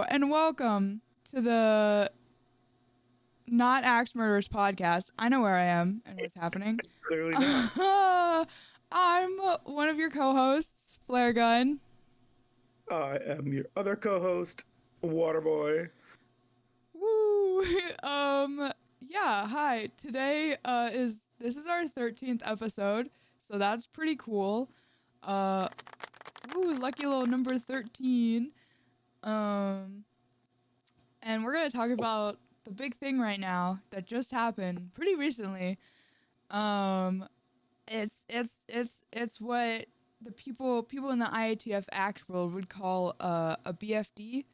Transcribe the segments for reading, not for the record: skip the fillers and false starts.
and welcome to the Not Axe Murderers podcast. I know where I am and what's happening. Clearly not. I'm one of your co-hosts, Flare Gun. I am your other co-host, Waterboy. Woo! Yeah, hi. Today this is our 13th episode, so that's pretty cool. Lucky little number 13. And we're gonna talk about the big thing right now that just happened pretty recently. It's what the people in the IATF Act world would call a BFD.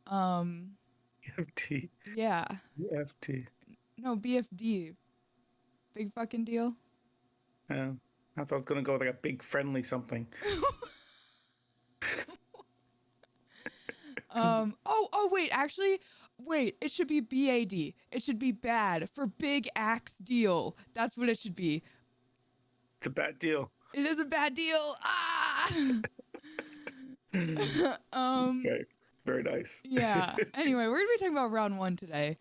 BFT. Yeah. BFT. No, BFD. Big fucking deal. I thought I was gonna go with like a big friendly something. Wait, it should be BAD. It should be bad for Big Axe Deal. That's what it should be. It's a bad deal. It is a bad deal. Okay. Very nice. Yeah. Anyway, we're gonna be talking about round 1 today.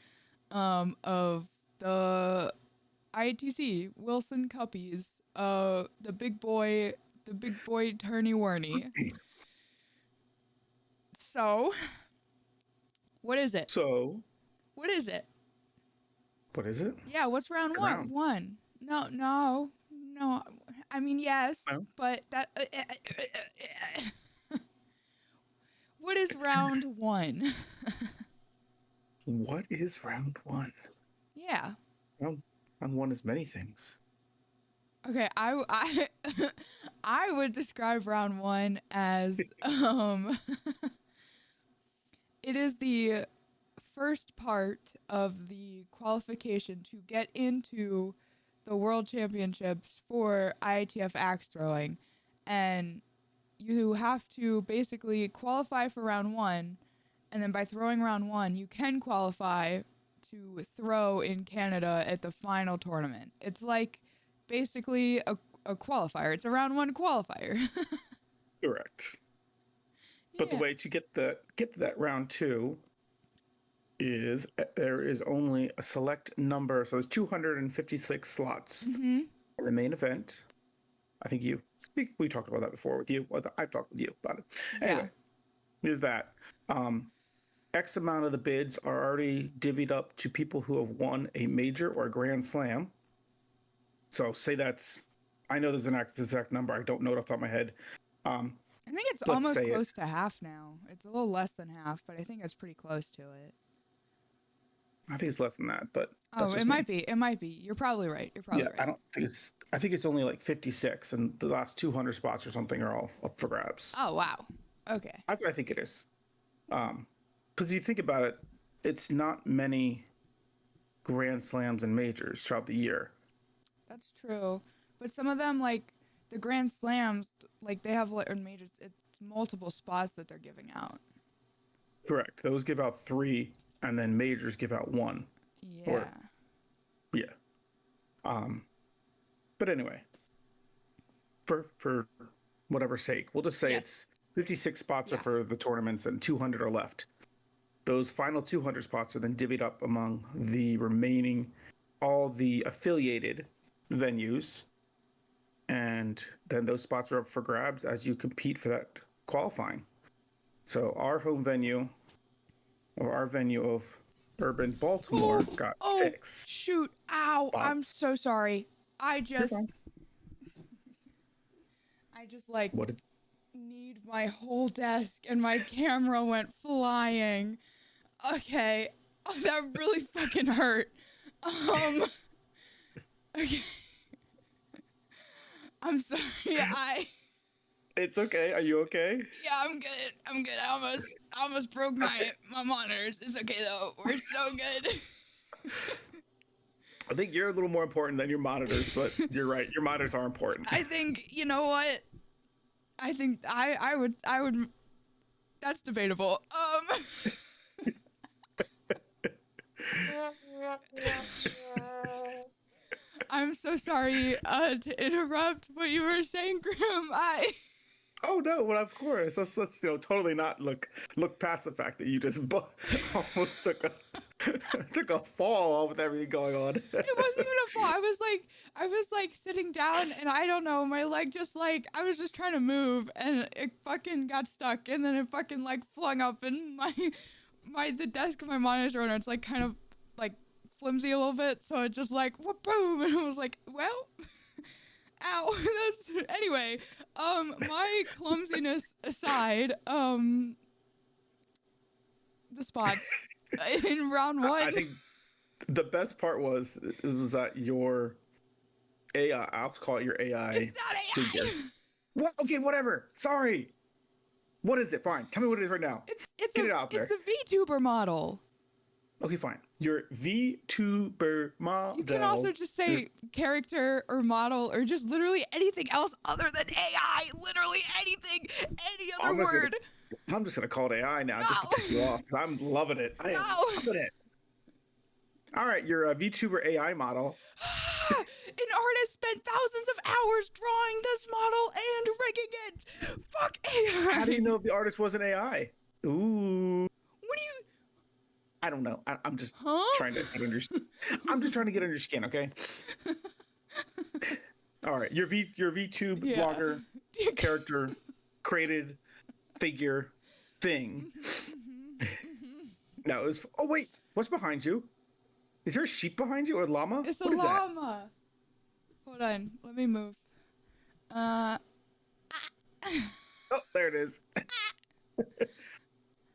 Of the IATC Wilson Cuppies. The big boy tourney warney. So, what is it? What is it? What is it? Yeah, what's round one? No. I mean, yes, No. but that. What is round 1? What is round 1? Yeah. Round 1 is many things. Okay, I would describe round 1 as it is the first part of the qualification to get into the World Championships for IATF axe throwing, and you have to basically qualify for round 1, and then by throwing round 1, you can qualify to throw in Canada at the final tournament. It's like basically a qualifier. It's a round 1 qualifier. Correct. But the way to get to that round 2 is there is only a select number. So there's 256 slots in the main event. I think we talked about that before with you. I've talked with you about it. Anyway, here's that. X amount of the bids are already divvied up to people who have won a major or a grand slam. So say I know there's an exact number. I don't know it off the top of my head. I think it's almost close to half now. It's a little less than half, but I think it's pretty close to it. I think it's less than that, but it might be. It might be. You're probably right. Right. I think it's only like 56, and the last 200 spots or something are all up for grabs. Oh wow. Okay. That's what I think it is. Because you think about it, it's not many grand slams and majors throughout the year. That's true, but some of them, like the grand slams, like they have majors. It's multiple spots that they're giving out. Correct. Those give out 3, and then majors give out 1. Yeah. But anyway, for whatever sake, we'll just say it's 56 spots are for the tournaments and 200 are left. Those final 200 spots are then divvied up among the remaining, all the affiliated venues, and then those spots are up for grabs as you compete for that qualifying. So our venue of Urban Baltimore got 6. Shoot! Ow! Spots. I'm so sorry. I just need my whole desk, and my camera went flying. Okay. Oh, that really fucking hurt. Okay. I'm sorry. It's okay. Are you okay? Yeah, I'm good. I almost broke my monitors. It's okay though. We're so good. I think you're a little more important than your monitors, but you're right. Your monitors are important. I think, you know what? I think I would that's debatable. I'm so sorry to interrupt what you were saying, Grim. Oh no! Well, of course. Let's totally not look past the fact that you just almost took a took a fall with everything going on. It wasn't even a fall. I was like sitting down, and I don't know, my leg just like, I was just trying to move, and it fucking got stuck, and then it fucking like flung up, and the desk of my monitor, and it's like kind of like flimsy a little bit, so it just like whoop, boom, and I was like, well. Ow. Anyway, my clumsiness aside, the spots in round one. I think the best part was that your AI, I'll call it your AI. It's not AI. Figure. What? Okay, whatever. Sorry. What is it? Fine. Tell me what it is right now. Get it out there. It's a VTuber model. Okay, fine. Your VTuber model. You can also just say character or model or just literally anything else other than AI. Literally anything. Any other word. I'm just going to call it AI now just to piss you off. I'm loving it. I am loving it. All right, you're a VTuber AI model. An artist spent thousands of hours drawing this model and rigging it. Fuck AI. How do you know if the artist wasn't AI? Ooh. What do you... I don't know. I'm just trying to get under. I'm just trying to get under your skin, okay? All right, your VTube blogger character created figure thing. Now it was. Oh wait, what's behind you? Is there a sheep behind you or a llama? It's a llama. Hold on, let me move. Oh, there it is.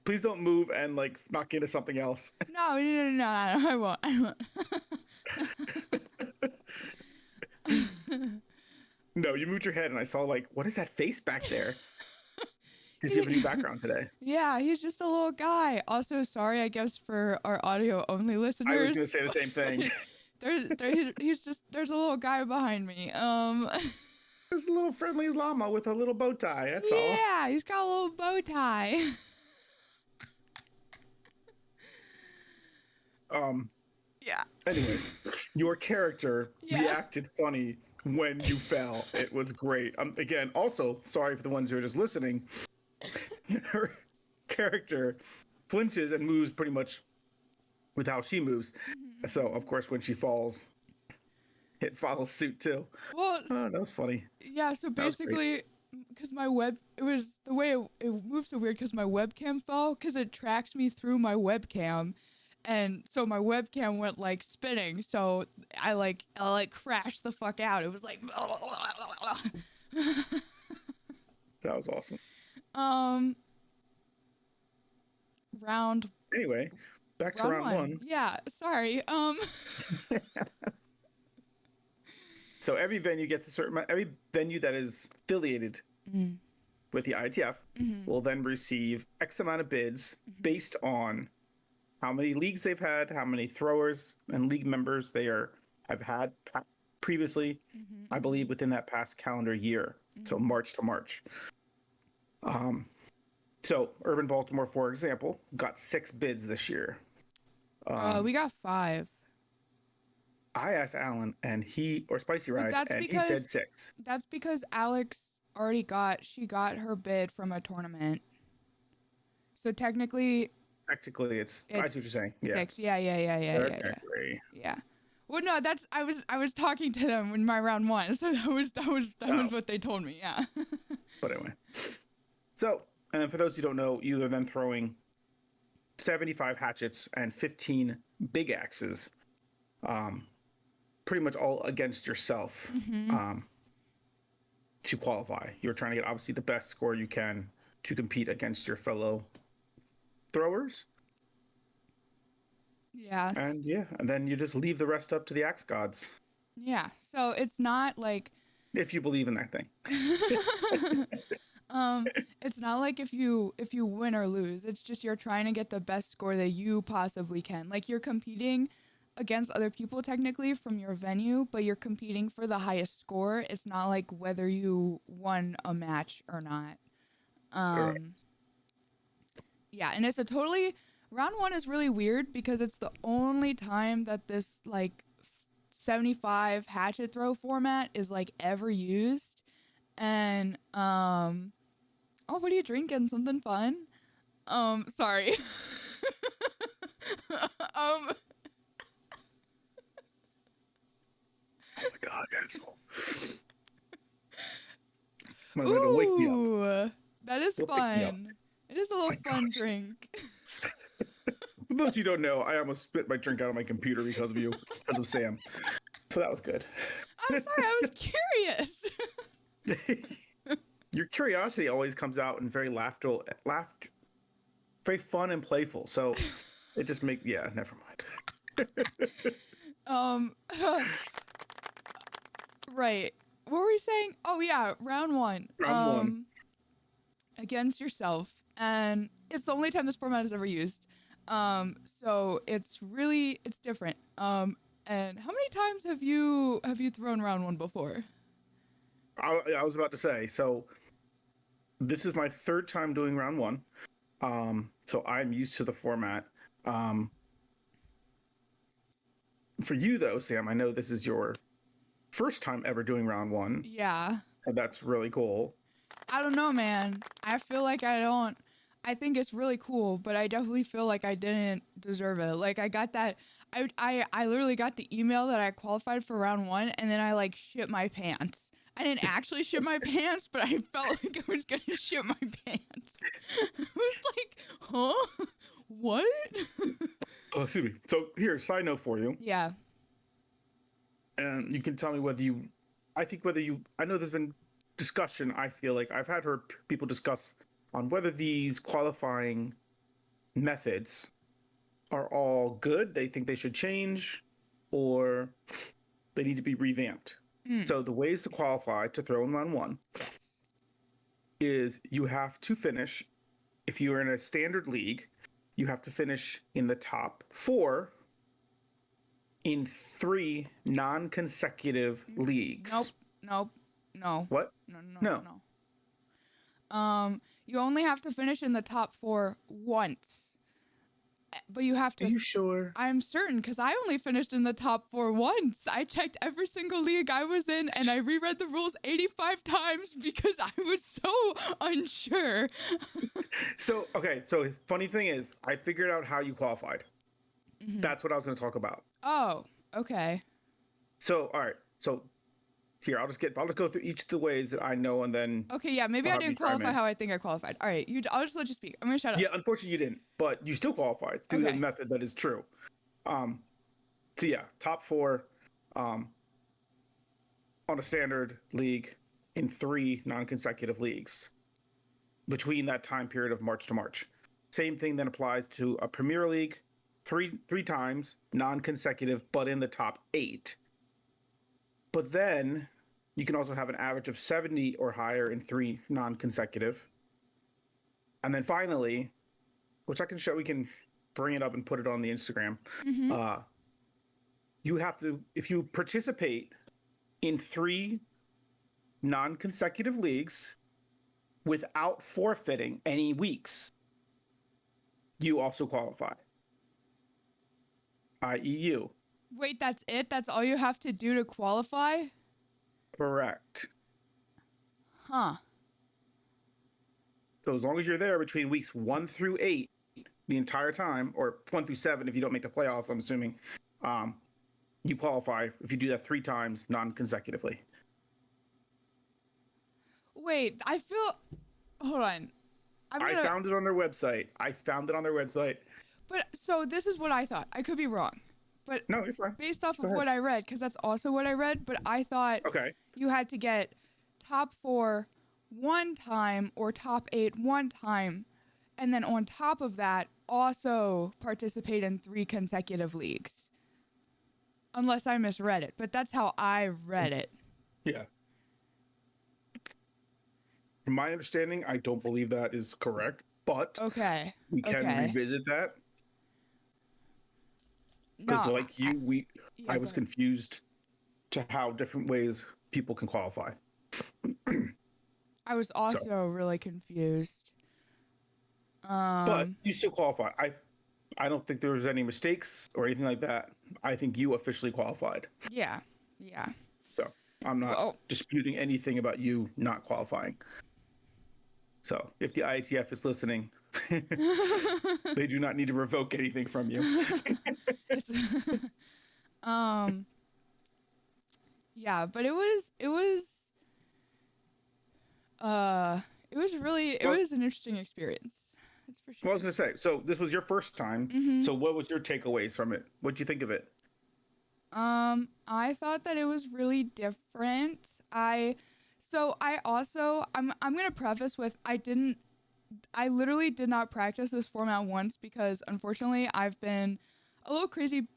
Please don't move and like knock into something else. No, I won't. No, you moved your head and I saw like, what is that face back there? Because you have a new background today. Yeah, he's just a little guy. Also, sorry, I guess, for our audio only listeners. I was going to say the same thing. There's a little guy behind me. There's a little friendly llama with a little bow tie. That's all. Yeah, he's got a little bow tie. Yeah. Anyway, your character reacted funny when you fell. It was great. Again, also, sorry for the ones who are just listening. Her character flinches and moves pretty much with how she moves. Mm-hmm. So, of course, when she falls, it follows suit too. Well, that was funny. Yeah, so basically, because my it was the way it moved so weird because my webcam fell because it tracks me through my webcam. And so my webcam went like spinning, so I crashed the fuck out. It was like that was awesome. Anyway, back to round one. Yeah, sorry. So every venue gets a certain amount. Every venue that is affiliated with the IATF will then receive X amount of bids based on how many leagues they've had, how many throwers and league members they have had previously, I believe within that past calendar year, so March to March. So Urban Baltimore, for example, got 6 bids this year. We got 5. I asked Alan, and Spicy Ride, and he said 6. That's because Alex already got her bid from a tournament. So technically, it's I see what you're saying. Yeah. 6. Yeah. Yeah. Well, no, I was talking to them in my round 1, so that was what they told me. Yeah. But anyway, so for those who don't know, you are then throwing 75 hatchets and 15 big axes, pretty much all against yourself to qualify. You're trying to get obviously the best score you can to compete against your fellow throwers. Yes. And then you just leave the rest up to the axe gods. Yeah. So it's not like, if you believe in that thing. It's not like if you win or lose. It's just you're trying to get the best score that you possibly can. Like you're competing against other people technically from your venue, but you're competing for the highest score. It's not like whether you won a match or not. Yeah, and it's round 1 is really weird because it's the only time that this like 75 hatchet throw format is like ever used. And Oh, what are you drinking? Something fun? Sorry. Oh my God, Ansel. My man to wake me up. Ooh, that is You'll pick me up. fun. It is a little My fun gosh. drink. For those of you who don't know, I almost spit my drink out of my computer because of you, because of Sam. So that was good. I'm sorry, I was curious. Your curiosity always comes out in very very fun and playful. So it just never mind. Right. What were we saying? Oh yeah, round one. Round one. Against yourself, and it's the only time this format is ever used. So it's different. And how many times have you thrown round one before? I was about to say, so this is my third time doing round one. So I'm used to the format. For you though, Sam, I know this is your first time ever doing round one. Yeah. And that's really cool. I don't know, man. I feel like I think it's really cool, but I definitely feel like I didn't deserve it. Like I got that I literally got the email that I qualified for round one, and then I like shit my pants. I didn't actually shit my pants, but I felt like I was gonna shit my pants. I was like, huh? What? Oh, excuse me. So here, side note for you. Yeah. And you can tell me I know there's been discussion. I feel like I've heard people discuss on whether these qualifying methods are all good. They think they should change, or they need to be revamped. So the ways to qualify to throw in round one is you have to finish, if you are in a standard league, you have to finish in the top 4 in 3 non-consecutive leagues. Nope. No. What? No. You only have to finish in the top 4 once. But you have to. Are you sure? I'm certain, because I only finished in the top 4 once. I checked every single league I was in, and I reread the rules 85 times because I was so unsure. So funny thing is, I figured out how you qualified. Mm-hmm. That's what I was going to talk about. Oh, okay. So, all right. So here, I'll just go through each of the ways that I know, and then. Okay, yeah, maybe I didn't qualify how I think I qualified. All right, I'll just let you speak. I'm gonna shut up. Yeah, unfortunately you didn't, but you still qualified through the method that is true. So yeah, top 4, on a standard league in 3 non-consecutive leagues between that time period of March to March. Same thing then applies to a Premier League, three times non-consecutive, but in the top 8. But then you can also have an average of 70 or higher in 3 non-consecutive. And then finally, which we can bring it up and put it on the Instagram. Mm-hmm. You have to, if you participate in 3 non-consecutive leagues without forfeiting any weeks, you also qualify. I.e. you. Wait, that's it? That's all you have to do to qualify? Correct. Huh. So as long as you're there between weeks 1 through 8 the entire time, or 1 through 7 if you don't make the playoffs, I'm assuming, you qualify if you do that 3 times non-consecutively. Wait, hold on. I found it on their website. But so this is what I thought. I could be wrong. But no, you're fine. Based off of what I read, because that's also what I read, but I thought you had to get top 4 1 time or top 8 1 time, and then on top of that, also participate in 3 consecutive leagues. Unless I misread it, but that's how I read it. Yeah. From my understanding, I don't believe that is correct, but we can revisit that. Because I was confused to how different ways people can qualify. I was also really confused. But you still qualify. I don't think there was any mistakes or anything like that. I think you officially qualified. Yeah. So I'm not disputing anything about you not qualifying. So if the IATF is listening, they do not need to revoke anything from you. um yeah, but it was really it Well, was an interesting experience. That's for well, I sure. was going to say, so this was your first time. Mhm. So what was your takeaways from it? What do you think of it? I thought that it was really different. I'm gonna preface with I literally did not practice this format once because unfortunately I've been a little crazy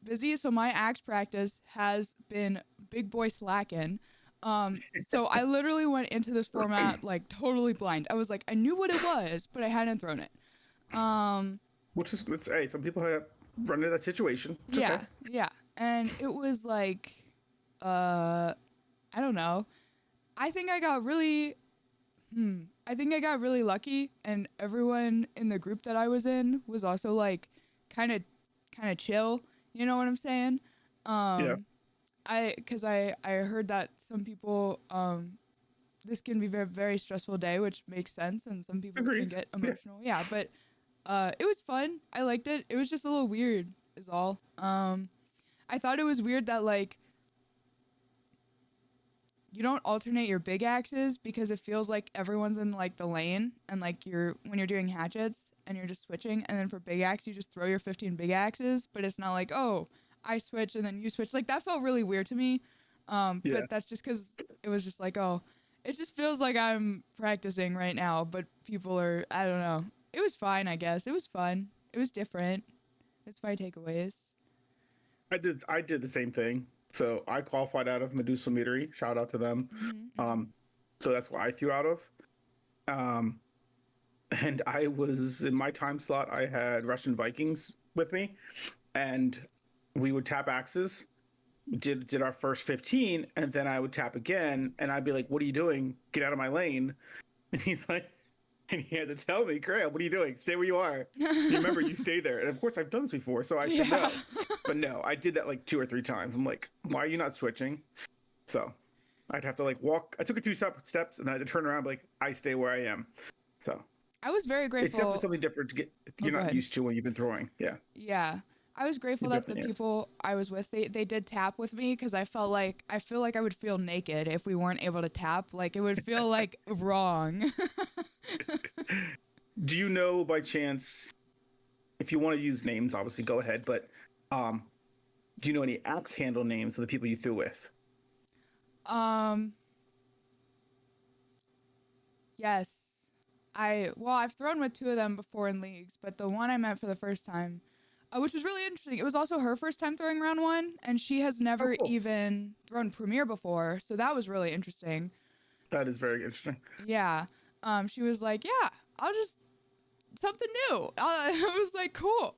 busy, so my axe practice has been big boy slacking. So I literally went into this format like totally blind. I was like, I knew what it was, but I hadn't thrown it. Um, Which is, let's say, some people have run into that situation. It's okay. yeah. And it was like, I don't know. I think I got really, I think I got really lucky, and everyone in the group that I was in was also like, kind of, kind of chill. You know what I'm saying? Yeah. Because I heard that some people, this can be a very, very stressful day, which makes sense, and some people can Agreed. get Yeah. emotional. Yeah, but it was fun. I liked it. It was just a little weird, is all. I thought it was weird that like you don't alternate your big axes because it feels like everyone's in like the lane, and like you're when you're doing hatchets and you're just switching, and then for big axe you just throw your 15 big axes, but it's not like, oh, I switch and then you switch. Like that felt really weird to me. Yeah. But that's just because it was just like, oh, it just feels like I'm practicing right now, but people are, I don't know. It was fine, I guess. It was fun. It was different. It's my takeaways. I did the same thing. So I qualified out of Medusa Meadery. Shout out to them. Mm-hmm. Um, so that's what I threw out of. Um, and I was in my time slot. I had Russian Vikings with me, and we would tap axes. Did our first 15, and then I would tap again, and I'd be like, "What are you doing? Get out of my lane!" And he's like, and he had to tell me, "Graham, what are you doing? Stay where you are. You remember, you stay there." And of course, I've done this before, so I should Yeah. know. But no, I did that like 2 or 3 times. I'm like, "Why are you not switching?" So I'd have to like walk. I took a 2 steps, and then I had to turn around, like I stay where I am. So I was very it's definitely grateful. something different to get Oh, you're go not ahead. used to when you've been throwing. Yeah, Yeah. I was grateful it that the definitely is. people I was with, they did tap with me because I feel like I would feel naked if we weren't able to tap. Like it would feel like wrong. Do you know by chance, if you want to use names, obviously go ahead, but um, do you know any axe handle names of the people you threw with? um, yes. I've thrown with two of them before in leagues, but the one I met for the first time, which was really interesting. It was also her first time throwing round one, and she has Oh, never cool. even thrown Premier before, so that was really interesting. That is very interesting. Yeah. She was like, "Yeah, I'll just something new." I was like, "Cool."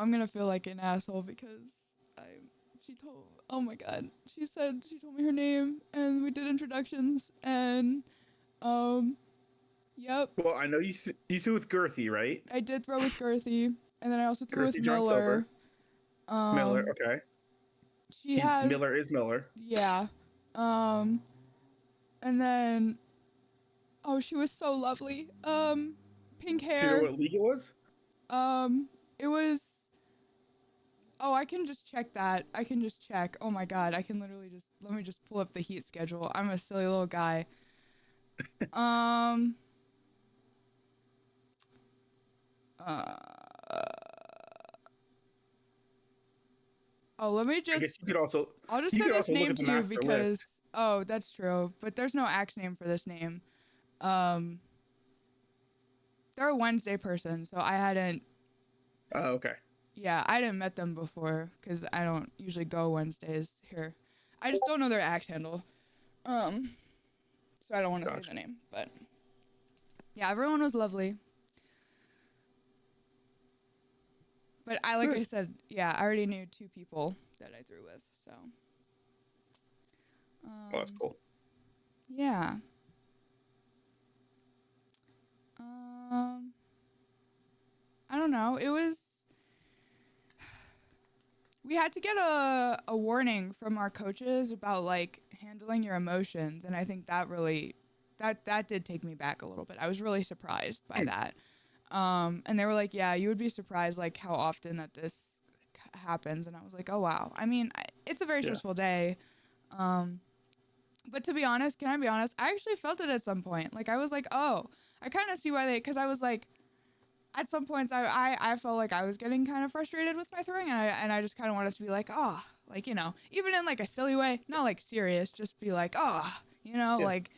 I'm gonna feel like an asshole because I she told oh my god she told me her name and we did introductions and um yep, Well, I know you threw with Girthy, right? I did throw with Girthy, and then I also threw with Girthy John Silver. Miller. Miller, um okay. she He's has Miller is Miller. yeah, um and then oh she was so lovely, pink Do you know hair. what league it was? It was Oh, I can just check that. I can just check. Oh my god, I can literally just let me just pull up the heat schedule. I'm a silly little guy. Um uh Oh, let me I just guess you could also I'll just you send could this also look name at the to you master list. because oh, that's true, but there's no axe name for this name. Um they're a Wednesday person, so I hadn't Oh, okay. yeah, I hadn't met them before cuz I don't usually go Wednesdays here. I just don't know their axe handle. Um so I don't want to say Gotcha. the name, but yeah, everyone was lovely. But like I Good. said, yeah, I already knew two people that I threw with, so Well, that's um, cool. yeah. Um, I don't know. We had to get a warning from our coaches about like handling your emotions, and I think that really that did take me back a little bit. I was really surprised by that. And they were like, yeah, you would be surprised like how often that this happens. And I was like, oh wow. I mean, it's a very stressful day. But to be honest, can I be honest? I actually felt it at some point. Like I was like, oh, I kind of see why because I was like, at some points I felt like I was getting kind of frustrated with my throwing, and I just kind of wanted to be like, oh, like, you know, even in like a silly way, not like serious, just be like, oh, you know, like.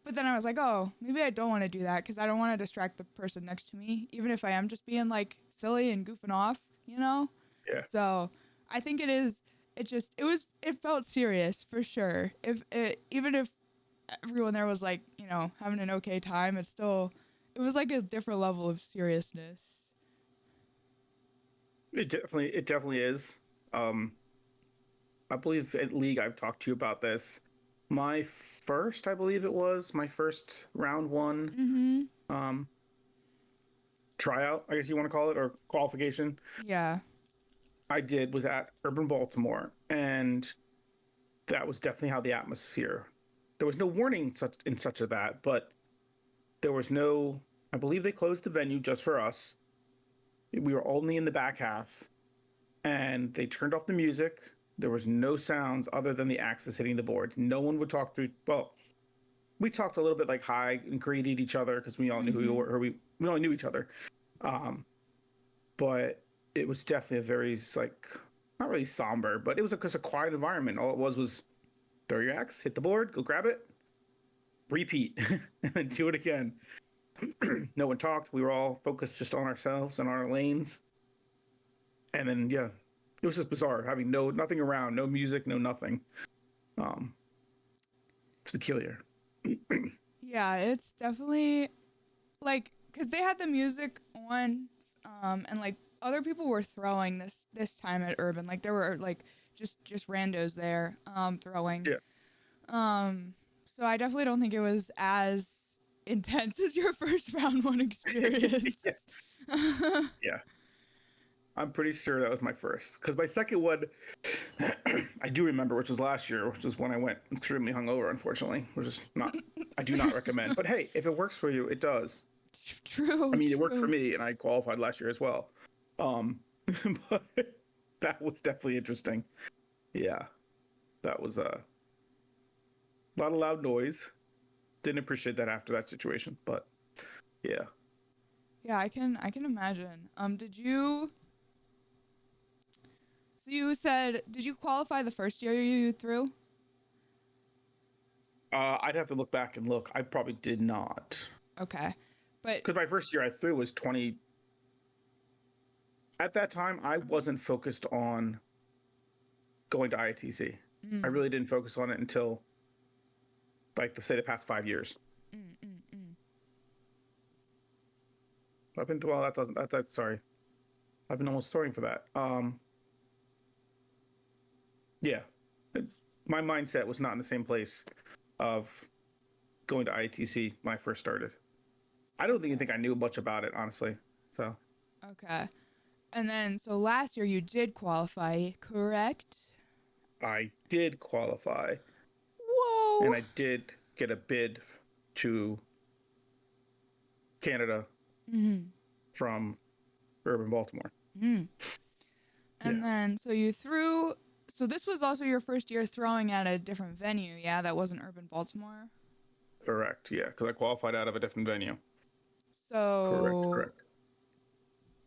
But then I was like, oh, maybe I don't want to do that because I don't want to distract the person next to me, even if I am just being like silly and goofing off, you know? Yeah. So I think it felt serious for sure. Even if everyone there was like, you know, having an okay time, it was like a different level of seriousness. It definitely is. I believe at League I've talked to you about this. My first round one tryout, I guess you want to call it, or qualification. Yeah. I did was at Urban Baltimore, and that was definitely how the atmosphere. There was no warning in such of that, but there was no. I believe they closed the venue just for us. We were only in the back half, and they turned off the music. There was no sounds other than the axes hitting the board. No one would talk through. Well, we talked a little bit like hi and greeted each other because we all knew who we were, or we only knew each other. But it was definitely a very like not really somber, but it was a quiet environment. All it was throw your axe, hit the board, go grab it, repeat, and then do it again. No one talked. We were all focused just on ourselves and our lanes. And then it was just bizarre having nothing around, no music, no nothing. It's peculiar. Yeah, it's definitely like because they had the music on, and like other people were throwing this time at Urban. Like there were like just randos there, throwing. Yeah. So I definitely don't think it was as intense as your first round one experience. Yeah. I'm pretty sure that was my first, because my second one, I do remember, which was last year, which is when I went extremely hungover, unfortunately, which is not, I do not recommend. But hey, if it works for you, it does. True. I mean, it worked for me, and I qualified last year as well. But that was definitely interesting. Yeah, that was a lot of loud noise. Didn't appreciate that after that situation, but yeah. Yeah, I can imagine. So you said, did you qualify the first year you threw? I'd have to look back and look. I probably did not. Okay, but because my first year I threw was 20. At that time, I wasn't focused on going to IATC. I really didn't focus on it until, like, say, the past 5 years. I've been sorry. I've been almost throwing for that. Yeah, my mindset was not in the same place of going to IATC when I first started. I don't even think I knew much about it, honestly. So. Okay. And then, so last year you did qualify, correct? I did qualify. Whoa! And I did get a bid to Canada from Urban Baltimore. And then, so you threw. So this was also your first year throwing at a different venue, yeah? That wasn't Urban Baltimore? Correct, yeah, because I qualified out of a different venue. So... Correct.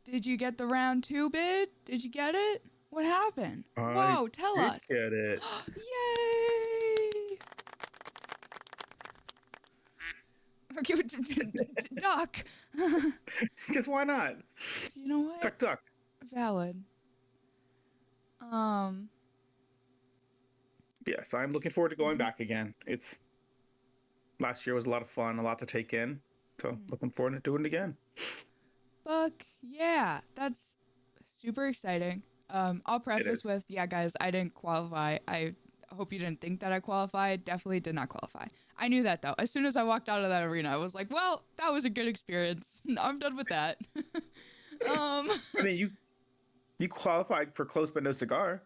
Did you get the round 2 bid? Did you get it? What happened? Whoa, tell us. I did get it. Yay! Okay, duck. Because why not? You know what? Duck. Valid. Yes, I'm looking forward to going back again. Last year was a lot of fun, a lot to take in. So looking forward to doing it again. Fuck yeah, that's super exciting. I'll preface with, yeah, guys, I didn't qualify. I hope you didn't think that I qualified. Definitely did not qualify. I knew that though. As soon as I walked out of that arena, I was like, well, that was a good experience. I'm done with that. I mean, you qualified for close but no cigar.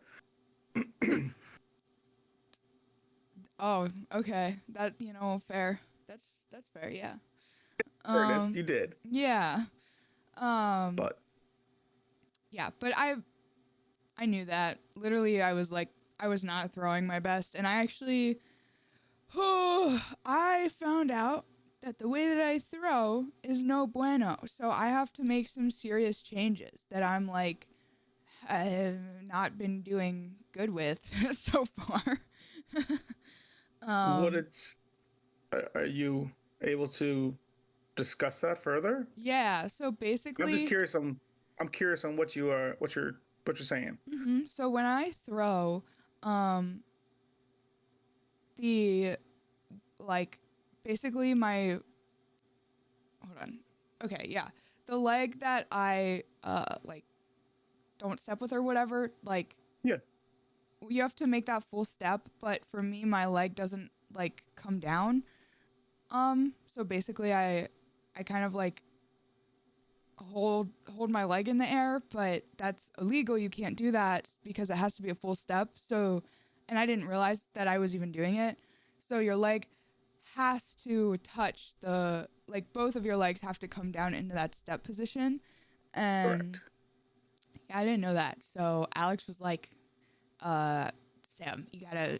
Oh, okay. That, fair. That's fair. Yeah. Fairness, you did. Yeah. Um. But Yeah. But I knew that. Literally, I was like, I was not throwing my best, and I actually, I found out that the way that I throw is no bueno. So I have to make some serious changes that I'm like, I've not been doing good with so far. what um, it's are you able to discuss that further? yeah. So I'm just basically, curious on what you're saying. so when I throw, um, the like basically my hold on. Okay, yeah. The leg that I like don't step with or whatever, like Yeah, you have to make that full step, but for me my leg doesn't like come down. So basically I kind of like hold my leg in the air, but that's illegal. You can't do that because it has to be a full step. So and I didn't realize that I was even doing it. So your leg has to touch the like both of your legs have to come down into that step position. And correct. yeah, I didn't know that. So Alex was like, Sam, you gotta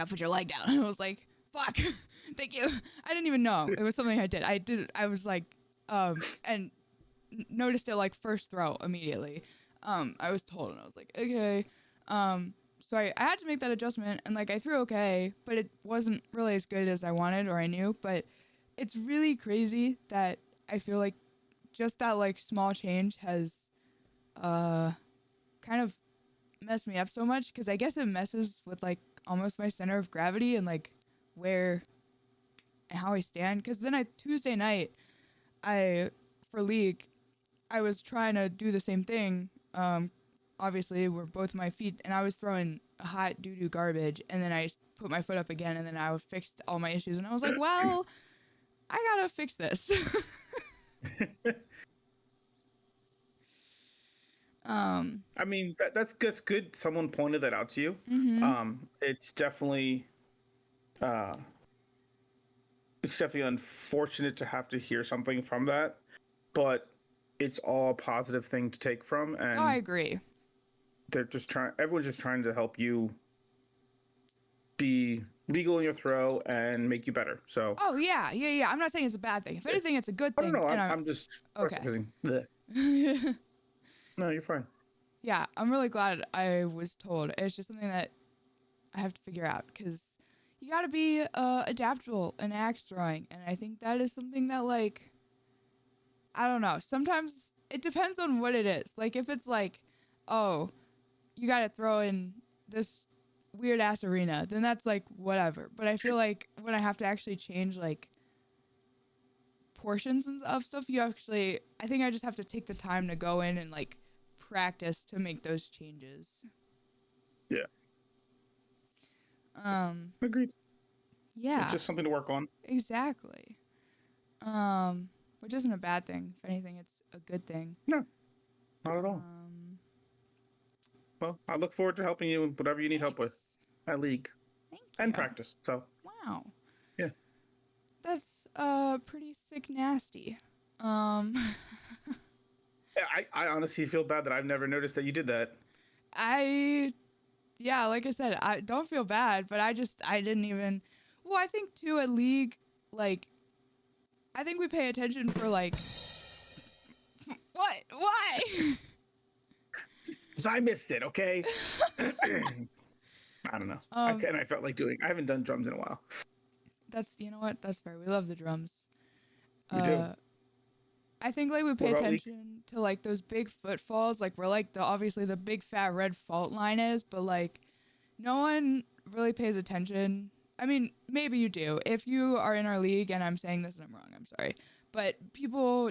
put your leg down. And I was like, fuck, thank you. I didn't even know. It was something I did. I was like, and noticed it like first throw immediately. I was told and I was like, okay. So I had to make that adjustment and like I threw okay, but it wasn't really as good as I wanted or I knew. But it's really crazy that I feel like just that like small change has uh kind of messed me up so much because I guess it messes with like almost my center of gravity and like where and how I stand. Because then I Tuesday night I for league I was trying to do the same thing. Obviously we're both my feet and I was throwing hot doo doo garbage and then I put my foot up again and then I fixed all my issues and I was like, well, I gotta fix this. um. I mean, that's good. Someone pointed that out to you. Mhm. It's definitely uh, it's definitely unfortunate to have to hear something from that, but it's all a positive thing to take from, Oh, I and agree. they're just trying. Everyone's just trying to help you be legal in your throw and make you better. So Oh yeah, yeah, yeah. I'm not saying it's a bad thing. If yeah. anything, it's a good I don't thing. know. And I'm I'm I'm just okay. processing. Blech. No, you're fine. Yeah, I'm really glad I was told. It's just something that I have to figure out because you got to be adaptable in axe throwing, and I think that is something that like I don't know. Sometimes it depends on what it is. Like if it's like, oh, you got to throw in this weird ass arena, then that's like whatever. But I feel like when I have to actually change like portions of stuff, you actually I think I just have to take the time to go in and like practice to make those changes. Yeah, Um agreed. It's yeah, just something to work on. exactly. Which isn't a bad thing. If anything, it's a good thing. No, not at all. Um Well, I look forward to helping you with whatever you need help with thanks. at league Thank and you. practice. So Wow. yeah, That's pretty sick nasty. I honestly feel bad that I've never noticed that you did that. I yeah, like I said, I don't feel bad, but I didn't even well, I think too at league like I think we pay attention for like what? Why? Because I missed it. Okay. I don't know. um I felt like doing. I haven't done drums in a while. that's you know what? That's fair. We love the drums. We do. Uh I think like we What pay about league? attention to like those big footfalls, like where like the obviously the big fat red fault line is, but like no one really pays attention. I mean, maybe you do. If you are in our league and I'm saying this and I'm wrong, I'm sorry. But people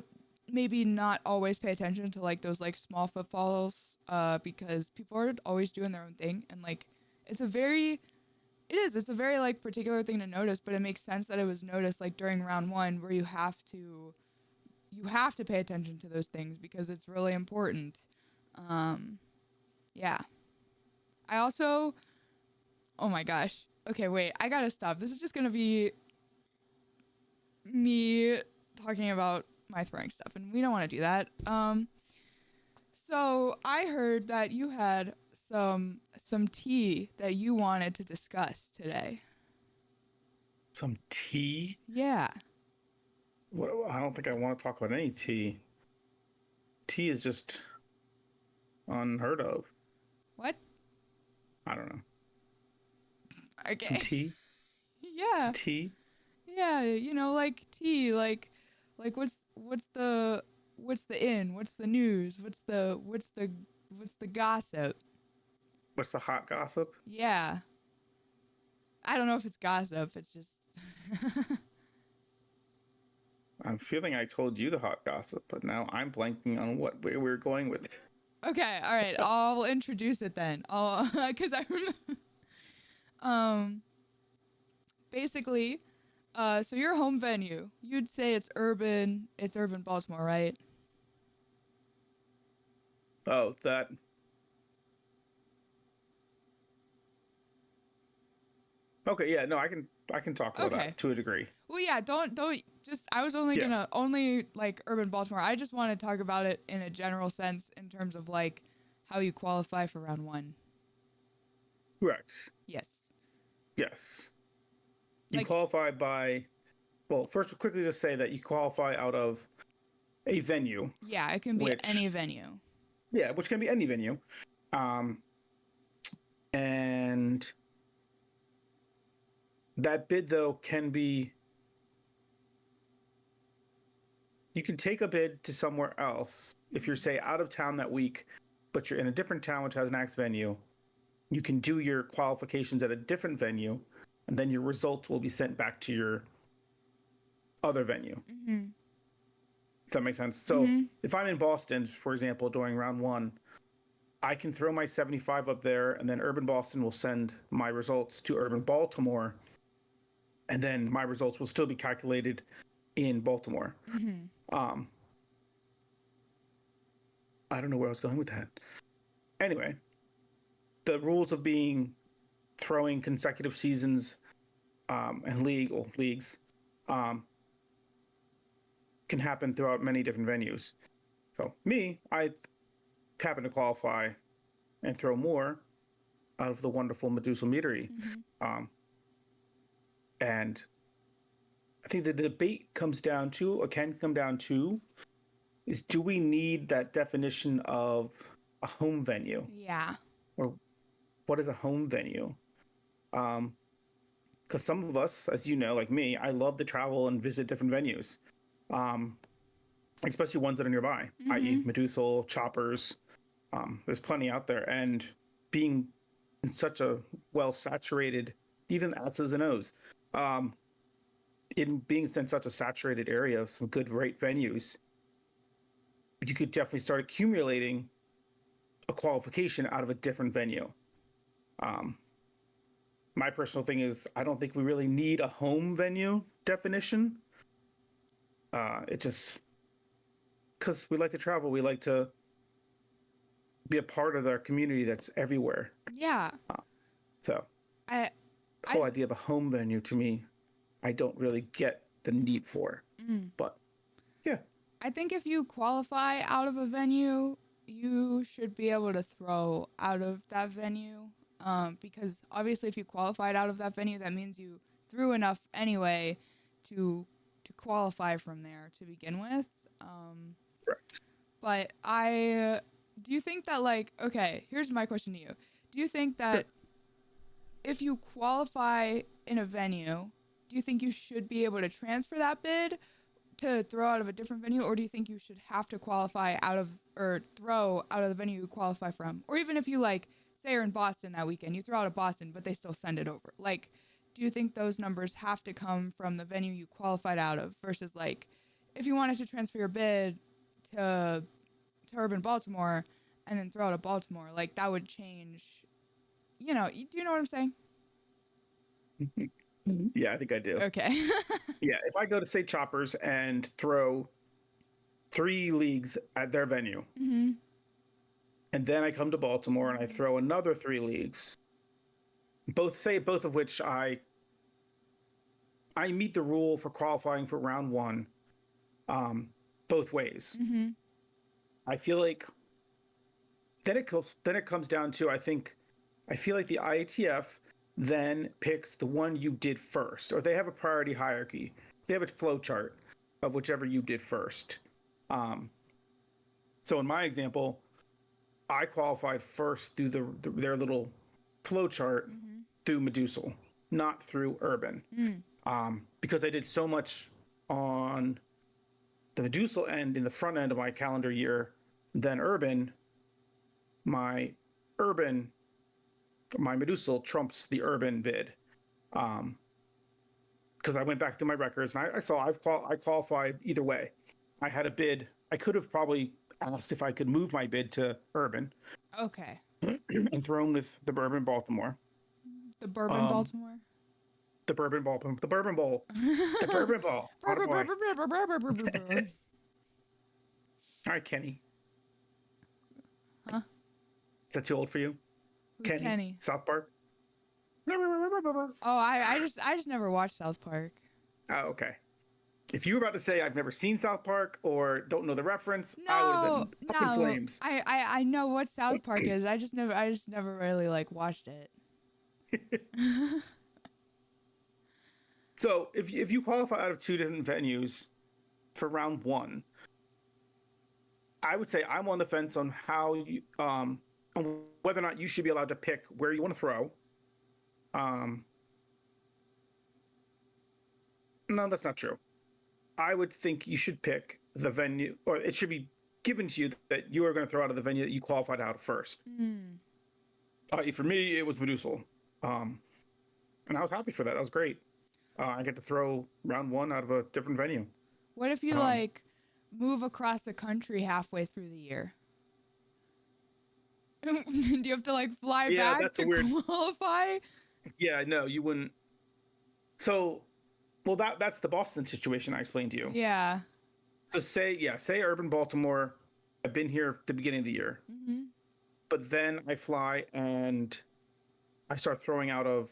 maybe not always pay attention to like those like small footfalls because people are always doing their own thing and like it's a very it's a very like particular thing to notice, but it makes sense that it was noticed like during round 1 where you have to pay attention to those things because it's really important. Um, yeah. I also, oh my gosh. Okay, wait. I gotta stop. This is just gonna be me talking about my throwing stuff, and we don't want to do that. So I heard that you had some tea that you wanted to discuss today. Some tea? Yeah. Well, I don't think I want to talk about any tea. Tea is just unheard of. What? I don't know. Okay. Some tea? Yeah. Some tea? Yeah, you know, like tea, like what's the in? What's the news? What's the gossip? What's the hot gossip? Yeah. I don't know if it's gossip, it's just I'm feeling I told you the hot gossip, but now I'm blanking on what way we're going with it. Okay, all right. I'll introduce it then. I'll cuz I remember basically so your home venue, you'd say it's urban Baltimore, right? Oh, that. Okay, yeah, no, I can talk about Okay. that to a degree. Well, yeah, don't just I was only gonna only like urban Baltimore. I just want to talk about it in a general sense in terms of like how you qualify for round 1. Correct. Yes. Yes. You Like, qualify by, well, first we'll quickly just say that you qualify out of a venue. yeah, it can be any venue. Yeah, which can be any venue. And that bid though can be, you can take a bid to somewhere else. If you're say out of town that week, but you're in a different town which has an Axe venue, you can do your qualifications at a different venue, and then your results will be sent back to your other venue. Mm-hmm. Does that make sense? So if I'm in Boston, for example, during round 1, I can throw my 75 up there, and then Urban Boston will send my results to Urban Baltimore, and then my results will still be calculated in Baltimore. I don't know where I was going with that. Anyway, the rules of throwing consecutive seasons and leagues can happen throughout many different venues. So I happen to qualify and throw more out of the wonderful Medusa Meadery. And I think the debate can come down to, is do we need that definition of a home venue? Yeah. Or what is a home venue? Because some of us, as you know, like me, I love to travel and visit different venues, especially ones that are nearby, i.e. Medusa, Choppers. There's plenty out there. And being in such a well-saturated, even X's and O's, in being in such a saturated area of some good rate venues, you could definitely start accumulating a qualification out of a different venue. My personal thing is, I don't think we really need a home venue definition. It just, because we like to travel, we like to be a part of our community that's everywhere. Yeah. So the whole idea of a home venue, to me, I don't really get the need for. But yeah. I think if you qualify out of a venue, you should be able to throw out of that venue. Because obviously if you qualified out of that venue, that means you threw enough anyway to qualify from there to begin with. Correct. But do you think that, like, okay, here's my question to you. Do you think that if you qualify in a venue, do you think you should be able to transfer that bid to throw out of a different venue, or do you think you should have to qualify out of, or throw out of the venue you qualify from? Or even if you, like, say you're in Boston that weekend, you throw out of Boston, but they still send it over. Like, do you think those numbers have to come from the venue you qualified out of versus, like, if you wanted to transfer your bid to urban Baltimore and then throw out of Baltimore, like, that would change, do you know what I'm saying? Yeah, I think I do. Okay. Yeah, if I go to, say, Choppers and throw 3 leagues at their venue, and then I come to Baltimore and I throw another 3 leagues, both of which I I meet the rule for qualifying for round one, both ways. Mm-hmm. I feel like then it comes down to I feel like the IATF then picks the one you did first, or they have a priority hierarchy. They have a flow chart of whichever you did first. So in my example, I qualified first through their little flow chart through Medusal, not through Urban, because I did so much on the Medusal end in the front end of my calendar year than Urban. My Medusal trumps the Urban bid, because I went back through my records and I saw I qualified either way. I had a bid. I could have probably asked if I could move my bid to Urban. Okay. And thrown with the Bourbon Baltimore. The Bourbon Baltimore? The Bourbon Bowl. The Bourbon Bowl. The Bourbon Bowl. All right, Kenny. Huh? Is that too old for you? Who's Kenny? South Park? Oh, I just never watched South Park. Oh, okay. If you were about to say I've never seen South Park or don't know the reference, No, I would have been up in flames. I know what South Park is. I just never really like watched it. So if you qualify out of two different venues for round one, I would say I'm on the fence on how you on whether or not you should be allowed to pick where you want to throw. No, that's not true. I would think you should pick the venue, or it should be given to you that you are going to throw out of the venue that you qualified out first. For me, it was Medusal. And I was happy for that. That was great. I get to throw round one out of a different venue. What if you move across the country halfway through the year? Do you have to fly back to qualify? Yeah, no, you wouldn't. So, well, that's the Boston situation I explained to you. Yeah. So say Urban Baltimore, I've been here at the beginning of the year, but then I fly and I start throwing out of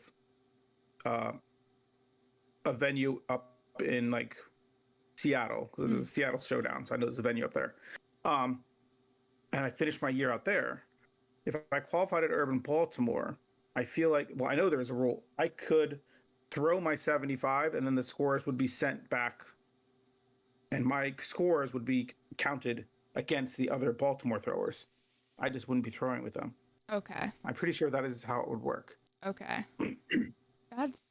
a venue up in Seattle, because there's a Seattle Showdown, so I know there's a venue up there. And I finished my year out there. If I qualified at Urban Baltimore, I feel like, well, I know there's a rule. I could throw my 75 and then the scores would be sent back and my scores would be counted against the other Baltimore throwers. I just wouldn't be throwing with them. Okay. I'm pretty sure that is how it would work. Okay. That's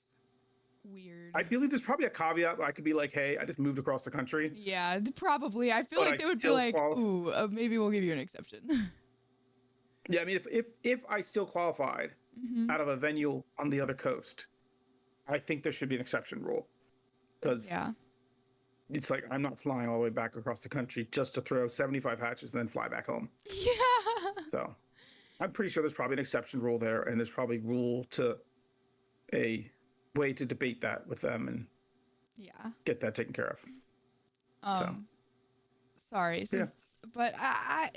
weird. I believe there's probably a caveat. I could be like, hey, I just moved across the country. Yeah, probably. I feel like they would be like, ooh, maybe we'll give you an exception. Yeah, I mean, if I still qualified out of a venue on the other coast, I think there should be an exception rule. Because it's like I'm not flying all the way back across the country just to throw 75 hatches and then fly back home. Yeah. So I'm pretty sure there's probably an exception rule there, and there's probably a way to debate that with them and get that taken care of. Sorry. But I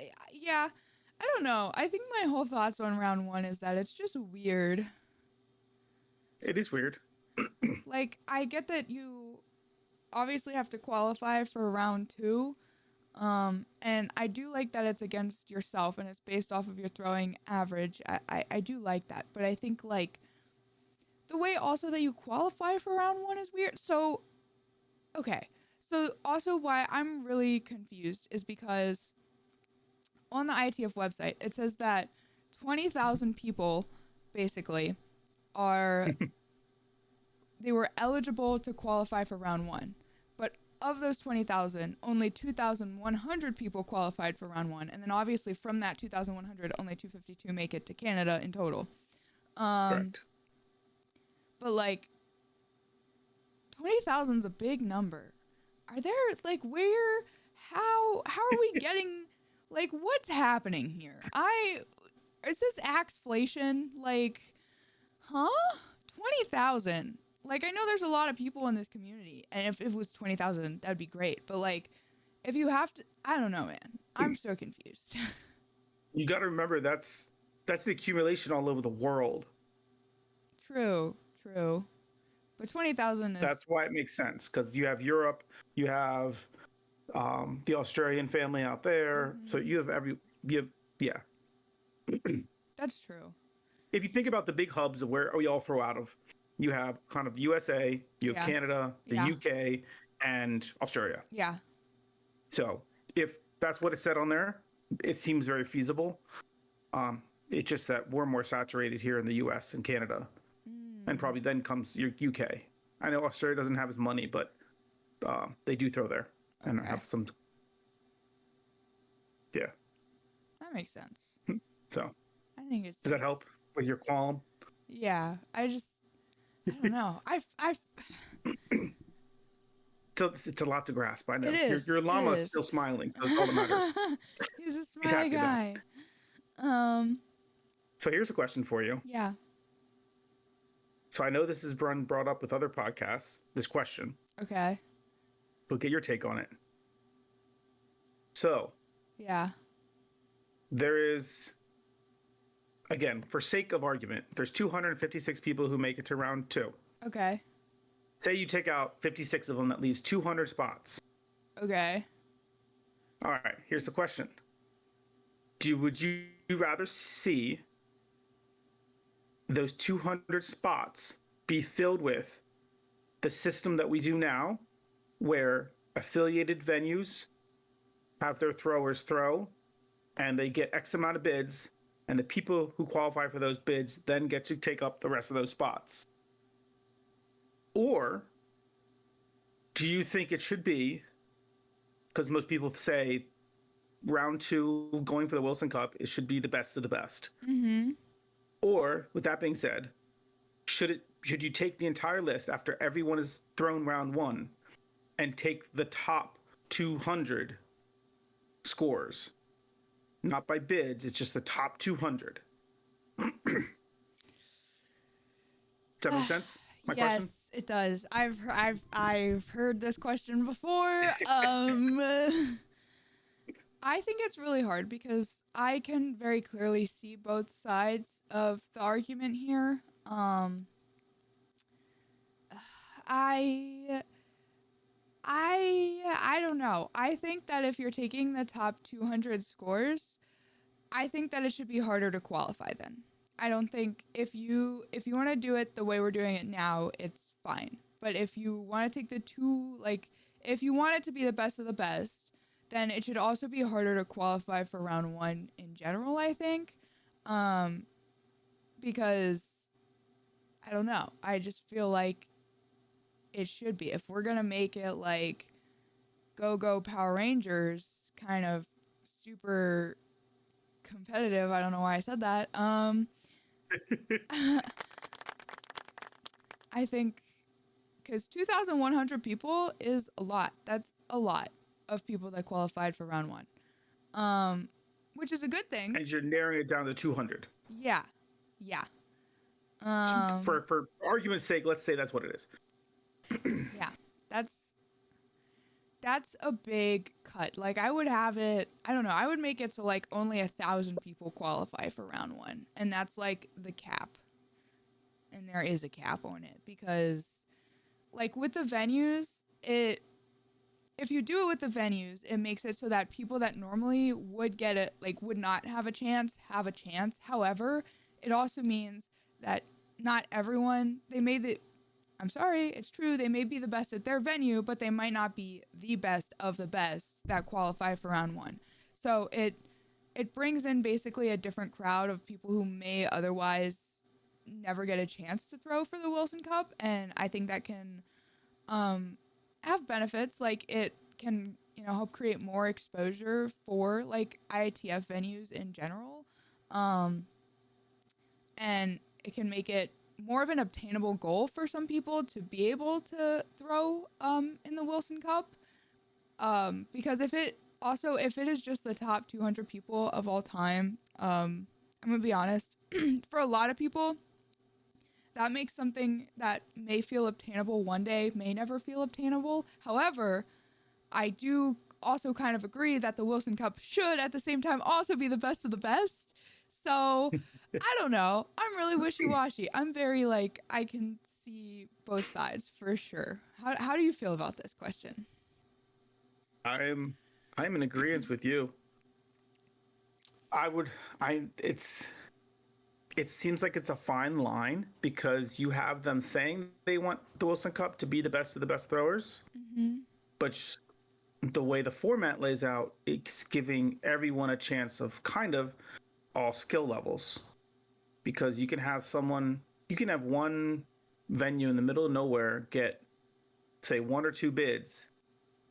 don't know. I think my whole thoughts on round one is that it's just weird. It is weird. I get that you obviously have to qualify for round two. And I do like that it's against yourself and it's based off of your throwing average. I do like that. But I think the way also that you qualify for round one is weird. So, okay. So also why I'm really confused is because on the IATF website, it says that 20,000 people basically they were eligible to qualify for round one. But of those 20,000, only 2,100 people qualified for round one. And then obviously from that 2,100, only 252 make it to Canada in total. Correct. But 20,000 is a big number. Are there how are we getting what's happening here? Is this axeflation? 20,000. I know there's a lot of people in this community, and if it was 20,000, that'd be great. But if you have to, I don't know, man. I'm so confused. You got to remember that's the accumulation all over the world. True. But 20,000 is... That's why it makes sense, because you have Europe, you have the Australian family out there. So you have yeah. That's true. If you think about the big hubs of where we all throw out of, you have kind of USA, you have Canada, the UK, and Australia. Yeah. So if that's what it said on there, it seems very feasible. It's just that we're more saturated here in the US and Canada. And probably then comes your UK. I know Australia doesn't have as money, but they do throw there and have some. Yeah. That makes sense. So. I think it's. Does that help with your qualm? Yeah. I don't know. It's a lot to grasp. I know. It is. Your llama is still smiling, so that's all that matters. He's a smiley guy. So here's a question for you. Yeah. So I know this is brought up with other podcasts, this question. Okay. We'll get your take on it. So. Yeah. There is, again, for sake of argument, there's 256 people who make it to round 2. Okay. Say you take out 56 of them, that leaves 200 spots. Okay. All right, here's the question. Would you rather see those 200 spots be filled with the system that we do now, where affiliated venues have their throwers throw, and they get X amount of bids, and the people who qualify for those bids then get to take up the rest of those spots? Or do you think it should be, because most people say round 2 going for the Wilson Cup, it should be the best of the best? Mm-hmm. Or, with that being said, should you take the entire list after everyone is thrown round 1 and take the top 200 scores? Not by bids, it's just the top 200. Does that make sense? My question? Yes, it does. I've heard this question before. I think it's really hard because I can very clearly see both sides of the argument here. I don't know. I think that if you're taking the top 200 scores, I think that it should be harder to qualify then. I don't think if you want to do it the way we're doing it now, it's fine. But if you want to take if you want it to be the best of the best, then it should also be harder to qualify for round 1 in general, I think. Because I don't know. I just feel like it should be. If we're going to make it like Go Power Rangers, kind of super competitive. I don't know why I said that. I think because 2,100 people is a lot. That's a lot of people that qualified for round 1, which is a good thing. And you're narrowing it down to 200. Yeah. For argument's sake, let's say that's what it is. Yeah, that's a big cut. Like, I would have it, I don't know, I would make it so like only 1,000 people qualify for round 1, and that's like the cap. And there is a cap on it because, like, with the venues, if you do it with the venues, it makes it so that people that normally would get it, like, would not have a chance. However, it also means that not everyone, I'm sorry, it's true, they may be the best at their venue, but they might not be the best of the best that qualify for round 1. So it brings in basically a different crowd of people who may otherwise never get a chance to throw for the Wilson Cup, and I think that can have benefits. Like, it can, help create more exposure for like IATF venues in general, and it can make it more of an obtainable goal for some people to be able to throw in the Wilson Cup, because if it is just the top 200 people of all time, I'm gonna be honest, for a lot of people that makes something that may feel obtainable one day may never feel obtainable. However, I do also kind of agree that the Wilson Cup should at the same time also be the best of the best. So I don't know. I'm really wishy-washy. I'm very I can see both sides for sure. How do you feel about this question? I'm in agreement with you. It seems like it's a fine line because you have them saying they want the Wilson Cup to be the best of the best throwers, but the way the format lays out, it's giving everyone a chance of kind of all skill levels, because you can have one venue in the middle of nowhere get, say, 1 or 2 bids,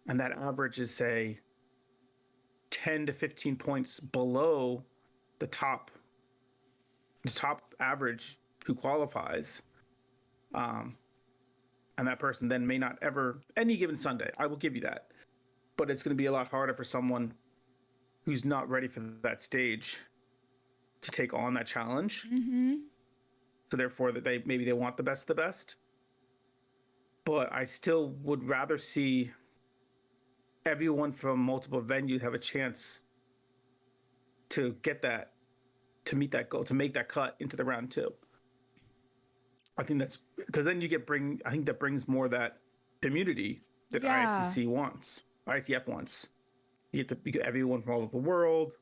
and that average is, say, 10 to 15 points below the top average who qualifies. And that person then may not ever, any given Sunday, I will give you that, but it's going to be a lot harder for someone who's not ready for that stage to take on that challenge. So therefore, that they want the best of the best. But I still would rather see everyone from multiple venues have a chance to get that, to meet that goal, to make that cut into the round 2. I think that's because then I think that brings more that community that IATC wants, ITF wants. You get everyone from all over the world,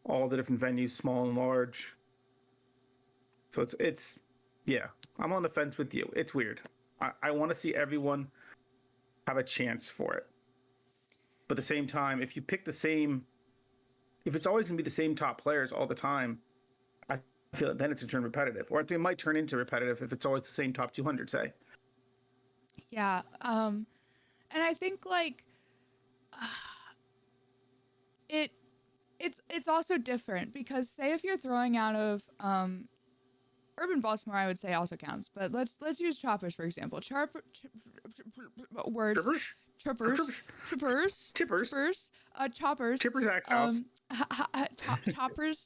all the different venues, small and large. So it's yeah, I'm on the fence with you. It's weird. I want to see everyone have a chance for it. But at the same time, if it's always going to be the same top players all the time, I feel like then it's going to turn repetitive. Or it might turn into repetitive if it's always the same top 200, say. Yeah. And I think, like, it's also different because, say, if you're throwing out of Urban Baltimore, I would say also counts, but let's use choppers for example. Choppers.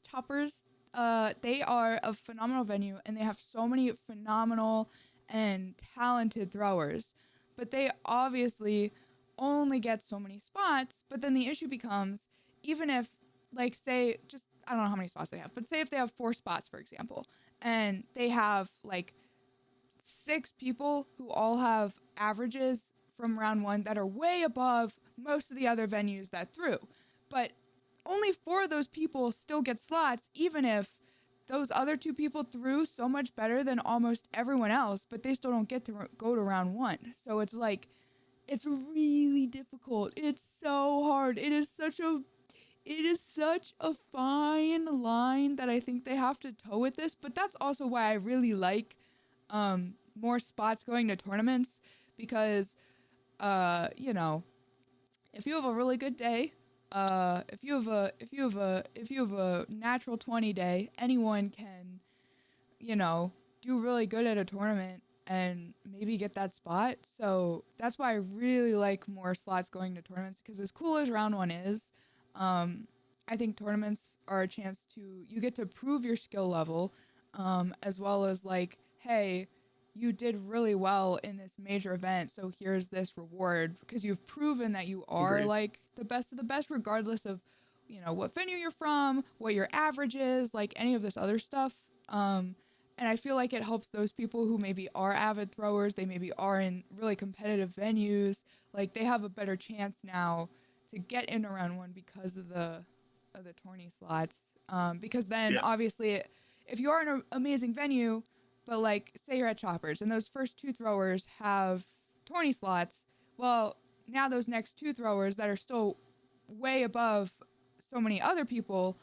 Choppers. They are a phenomenal venue, and they have so many phenomenal and talented throwers, but they obviously only get so many spots. But then the issue becomes, even if, like, say, just, I don't know how many spots they have, but say if they have 4 spots, for example, and they have like 6 people who all have averages from round 1 that are way above most of the other venues that threw, but only 4 of those people still get slots, even if those other 2 people threw so much better than almost everyone else, but they still don't get to go to round 1. So it's like, it's really difficult. It's so hard. It is such a fine line that I think they have to toe with this, but that's also why I really like more spots going to tournaments, because you know, if you have a really good day, if you have a natural 20 day, anyone can, you know, do really good at a tournament and maybe get that spot. So that's why I really like more slots going to tournaments, because as cool as round 1 is, I think tournaments are a chance you get to prove your skill level, as well as, like, hey, you did really well in this major event, so here's this reward, because you've proven that you are like the best of the best, regardless of, you know, what venue you're from, what your average is, like any of this other stuff. And I feel like it helps those people who maybe are avid throwers, they maybe are in really competitive venues, like they have a better chance now to get into round 1 because of the tourney slots. Because then obviously, if you are in an amazing venue, but like say you're at Choppers and those first 2 throwers have tourney slots, well, now those next 2 throwers that are still way above so many other people,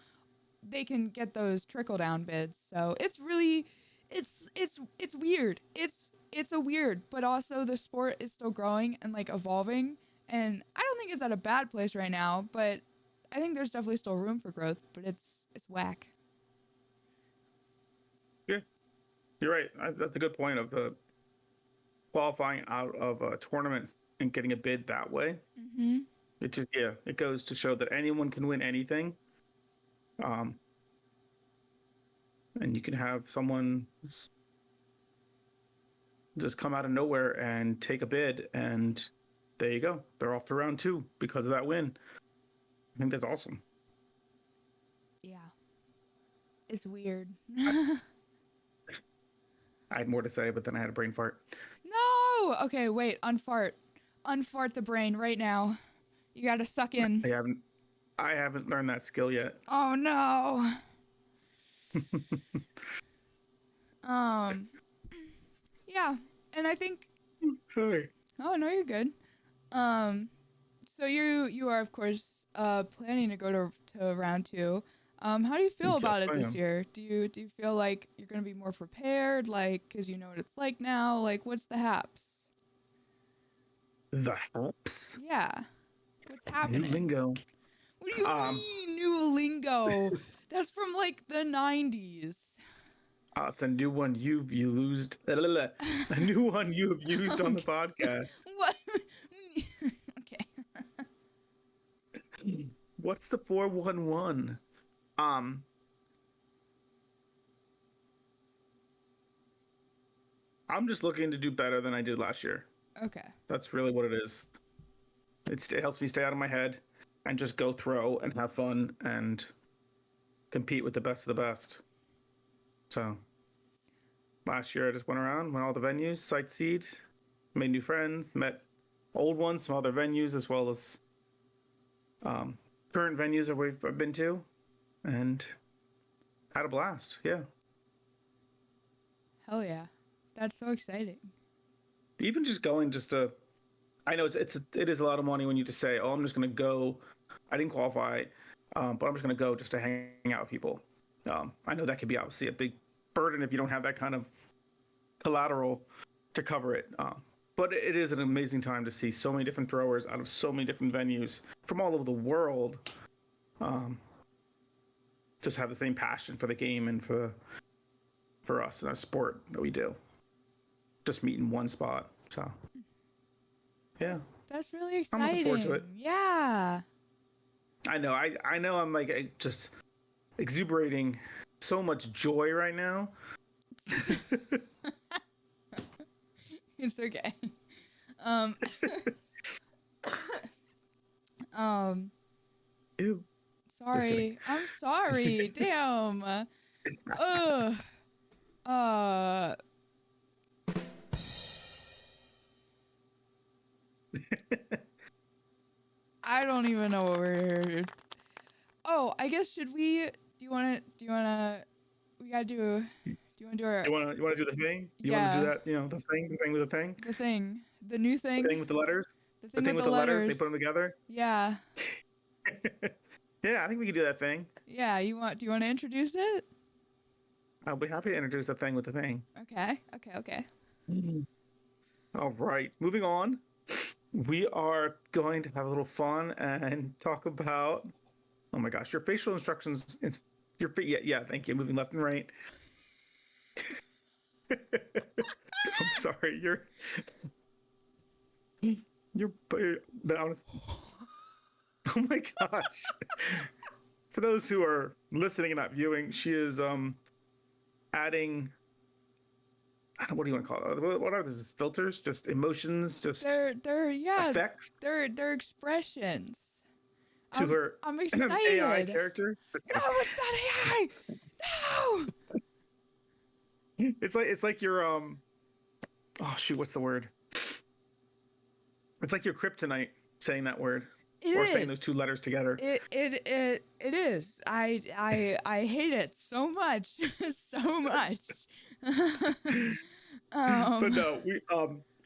they can get those trickle down bids. So it's really, it's weird. It's a weird, but also the sport is still growing and like evolving, and I don't think it's at a bad place right now, but I think there's definitely still room for growth, but it's whack. Yeah, you're right. That's a good point of the qualifying out of tournaments and getting a bid that way. It just, it goes to show that anyone can win anything. And you can have someone just come out of nowhere and take a bid, and there you go. They're off to round 2 because of that win. I think that's awesome. Yeah. It's weird. I had more to say, but then I had a brain fart. No! Okay, wait. Unfart. Unfart the brain right now. You gotta suck in. I haven't learned that skill yet. Oh no. Um. Yeah, and I think. Sorry. Oh no, you're good. Um. So you are of course planning to go to round two. How do you feel about it this year? Do you feel like you're gonna be more prepared, like, cause you know what it's like now? Like, what's the haps? The haps? Yeah. What's happening? New lingo. What do you mean new lingo? That's from like the 90s. It's a new one you've used. A new one you have used on the podcast. What? Okay. What's the 411? I'm just looking to do better than I did last year. Okay. That's really what it is. It helps me stay out of my head and just go throw and have fun and compete with the best of the best. So last year I just went around, went all the venues, sightseed, made new friends, met old ones, some other venues, as well as current venues that I've been to, and had a blast. Yeah. Hell yeah. That's so exciting. Even just going I know it is a lot of money when you just say, oh, I'm just going to go. I didn't qualify, but I'm just going to go just to hang out with people. I know that could be obviously a big burden if you don't have that kind of collateral to cover it. But it is an amazing time to see so many different throwers out of so many different venues from all over the world. Just have the same passion for the game and for us and our sport that we do. Just meet in one spot. So, yeah. That's really exciting. I'm looking forward to it. Yeah. I know. I know. I'm like just exuberating so much joy right now. It's okay. Ew. Sorry. I'm sorry. Damn. I don't even know what we're. Oh, I guess we gotta do. Do you want to do our? You want to do the thing? You Yeah. want to do that? You know, the thing with the thing. The thing, the new thing. The thing with the letters. The thing, with the letters. They put them together. Yeah. Yeah, I think we could do that thing. Yeah. Do you want to introduce it? I'll be happy to introduce the thing with the thing. Okay. All right. Moving on. We are going to have a little fun and talk about. Oh my gosh, your facial instructions. Yeah. Thank you. Moving left and right. I'm sorry. You're. Oh my gosh. For those who are listening and not viewing, she is adding. I don't know, what do you want to call it? What are those filters? Just emotions? Just they're effects? They're expressions. To her I'm excited. AI character? No, it's not AI. No. It's like your oh shoot, what's the word? It's like your kryptonite saying that word. Saying those two letters together. It is. I hate it so much. So much. But no, we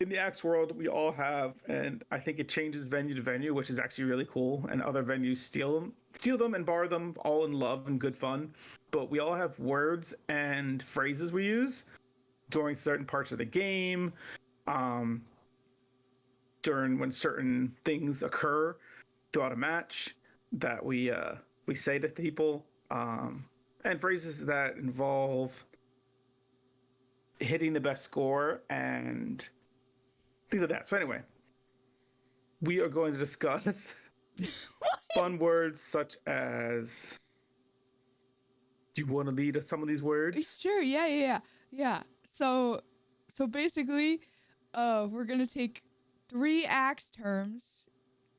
in the Axe world we all have, and I think it changes venue to venue, which is actually really cool. And other venues steal them and borrow them, all in love and good fun. But we all have words and phrases we use during certain parts of the game, during when certain things occur throughout a match that we say to people, and phrases that involve hitting the best score and things like that. So anyway, we are going to discuss fun words such as. Do you want to lead us some of these words? Sure. Yeah. So basically, we're gonna take 3 Axe terms,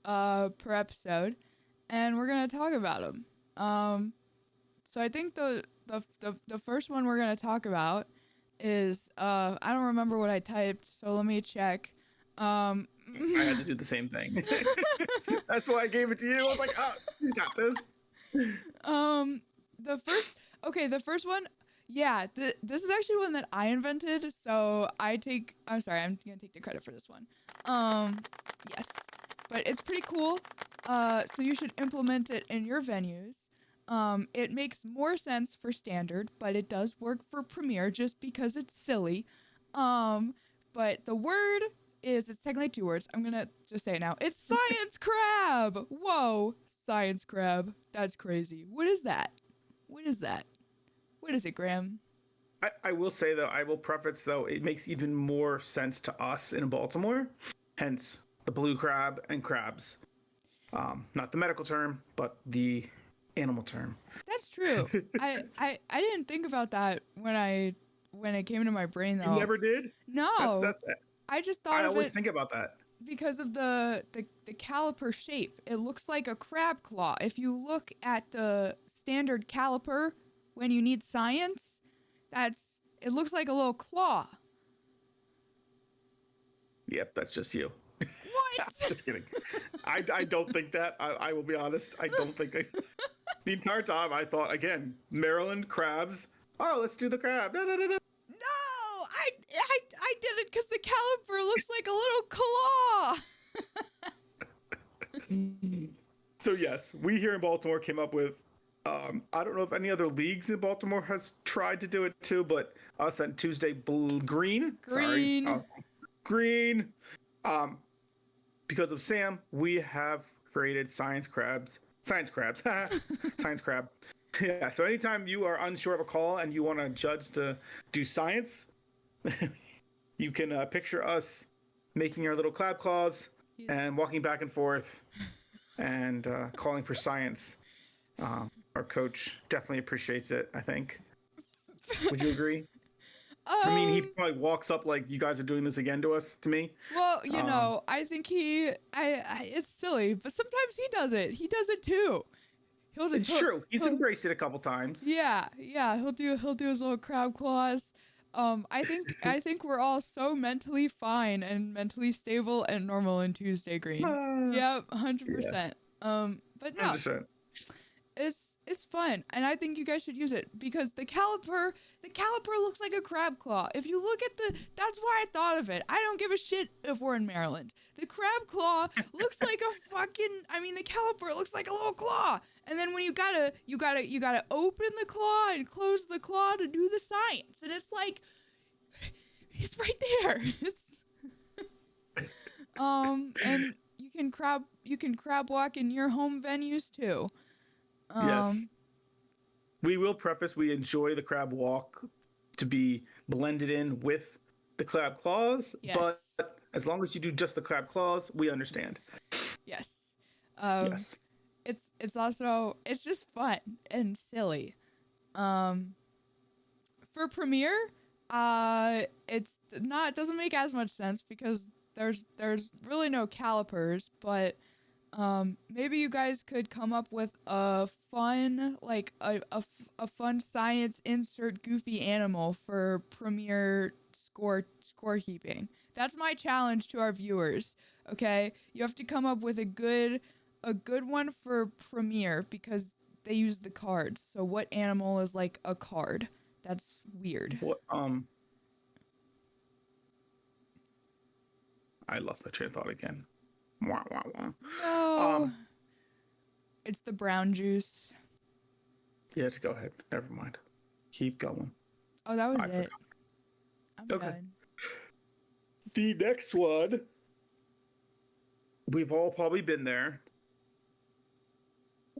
per episode, and we're gonna talk about them. So I think the first one we're gonna talk about is I don't remember what I typed, so let me check. I had to do the same thing. That's why I gave it to you. I was like, oh, he's got this. The first one, yeah, this is actually one that I invented, so I'm gonna take the credit for this one. Yes, but it's pretty cool. So you should implement it in your venues. It makes more sense for standard, but it does work for Premiere just because it's silly. But the word it's technically 2 words. I'm gonna just say it now. It's science crab! Whoa, science crab. That's crazy. What is that? What is that? What is it, Graham? I will say, though, I will preface, though, it makes even more sense to us in Baltimore, hence the blue crab and crabs. Not the medical term, but the animal term. That's true. I didn't think about that when it came into my brain, though. You never did? No. That's I just thought I of always it think about that. because of the caliper shape. It looks like a crab claw. If you look at the standard caliper when you need science, it looks like a little claw. Yep, that's just you. What? Just kidding. I don't think that. I will be honest. I don't think the entire time I thought, again, Maryland crabs. Oh, let's do the crab. No. No, I did it because the caliper looks like a little claw. So yes, we here in Baltimore came up with. I don't know if any other leagues in Baltimore has tried to do it too, but us on Tuesday green. Sorry, green. Because of Sam, we have created science crabs. Science crab. Yeah. So anytime you are unsure of a call and you want a judge to do science, you can picture us making our little crab claws and walking back and forth and calling for science. Our coach definitely appreciates it, I think. Would you agree? I mean, he probably walks up like, you guys are doing this again to us, to me. Well, you know, I think it's silly, but sometimes he does it. He does it too. It's true. He's embraced it a couple times. Yeah. He'll do his little crab claws. I think we're all so mentally fine and mentally stable and normal in Tuesday Green. Yep, 100%. Yeah. But no, 100%. It's fun, and I think you guys should use it because the caliper looks like a crab claw. If you look at that's why I thought of it. I don't give a shit if we're in Maryland. The crab claw looks like a fucking. I mean, the caliper looks like a little claw, and then when you gotta open the claw and close the claw to do the science, and it's like, it's right there. It's and you can crab walk in your home venues too. Yes. We will preface we enjoy the crab walk to be blended in with the crab claws, yes. But as long as you do just the crab claws, we understand. Yes. Yes. It's also just fun and silly. For Premiere, it doesn't make as much sense because there's really no calipers, but maybe you guys could come up with a fun, like a fun science insert goofy animal for Premiere scorekeeping. That's my challenge to our viewers. Okay, you have to come up with a good one for Premiere because they use the cards. So what animal is like a card? That's weird. What I lost my train of thought again. Wah, wah, wah. No. It's the brown juice. Yeah, just go ahead. Never mind. Keep going. Oh, that was it. I'm done. The next one, we've all probably been there.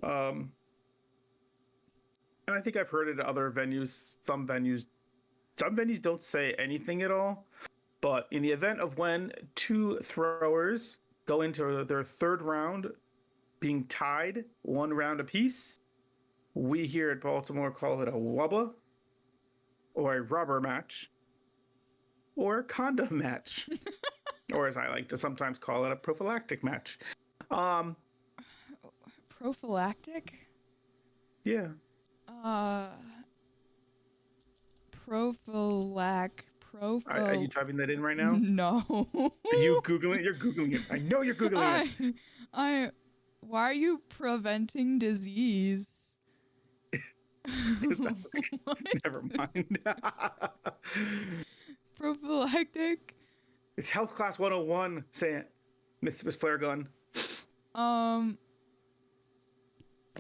And I think I've heard it at other venues. Some venues don't say anything at all. But in the event of when 2 throwers go into their 3rd round being tied 1 round apiece, we here at Baltimore call it a wubba, or a rubber match, or a condom match, or as I like to sometimes call it, a prophylactic match. Prophylactic? Yeah. Are you typing that in right now? No. Are you Googling it? You're Googling it. I know you're Googling it. Why are you preventing disease? Never mind. Prophylactic? It's Health Class 101. Say it, Miss Flare Gun. I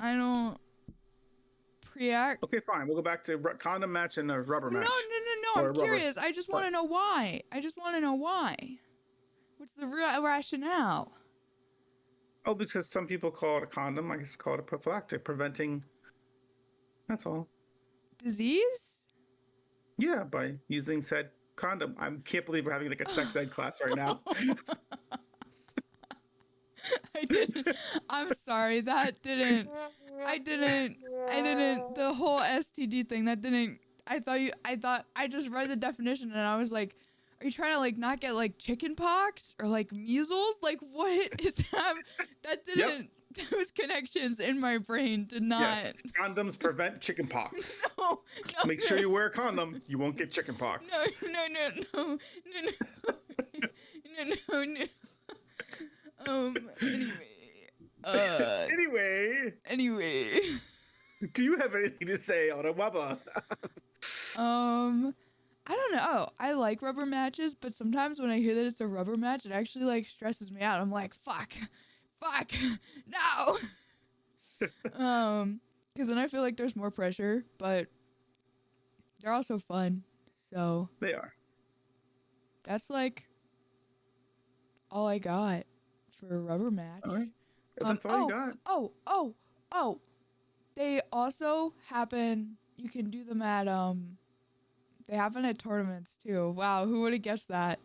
don't. Preact. Okay, fine. We'll go back to condom match and a rubber match. No. I'm curious. I just want to know why. What's the real rationale? Oh, because some people call it a condom. I guess call it a prophylactic, preventing. That's all. Disease? Yeah, by using said condom. I can't believe we're having like a sex ed class right now. I didn't. I'm sorry. That didn't. I didn't. The whole STD thing. That didn't. I thought I just read the definition and I was like, are you trying to like not get like chicken pox or like measles? Like what is that? That didn't. Yep. Those connections in my brain did not. Yes, condoms prevent chicken pox. No, Make sure you wear a condom. You won't get chicken pox. No. Anyway. Do you have anything to say on a Wubba? I don't know. I like rubber matches, but sometimes when I hear that it's a rubber match, it actually like stresses me out. I'm like, fuck, no. Because then I feel like there's more pressure, but they're also fun. So they are. That's like all I got for a rubber match. All right. If that's all you got. Oh. They also happen. You can do them at They happen at tournaments too. Wow, who would have guessed that?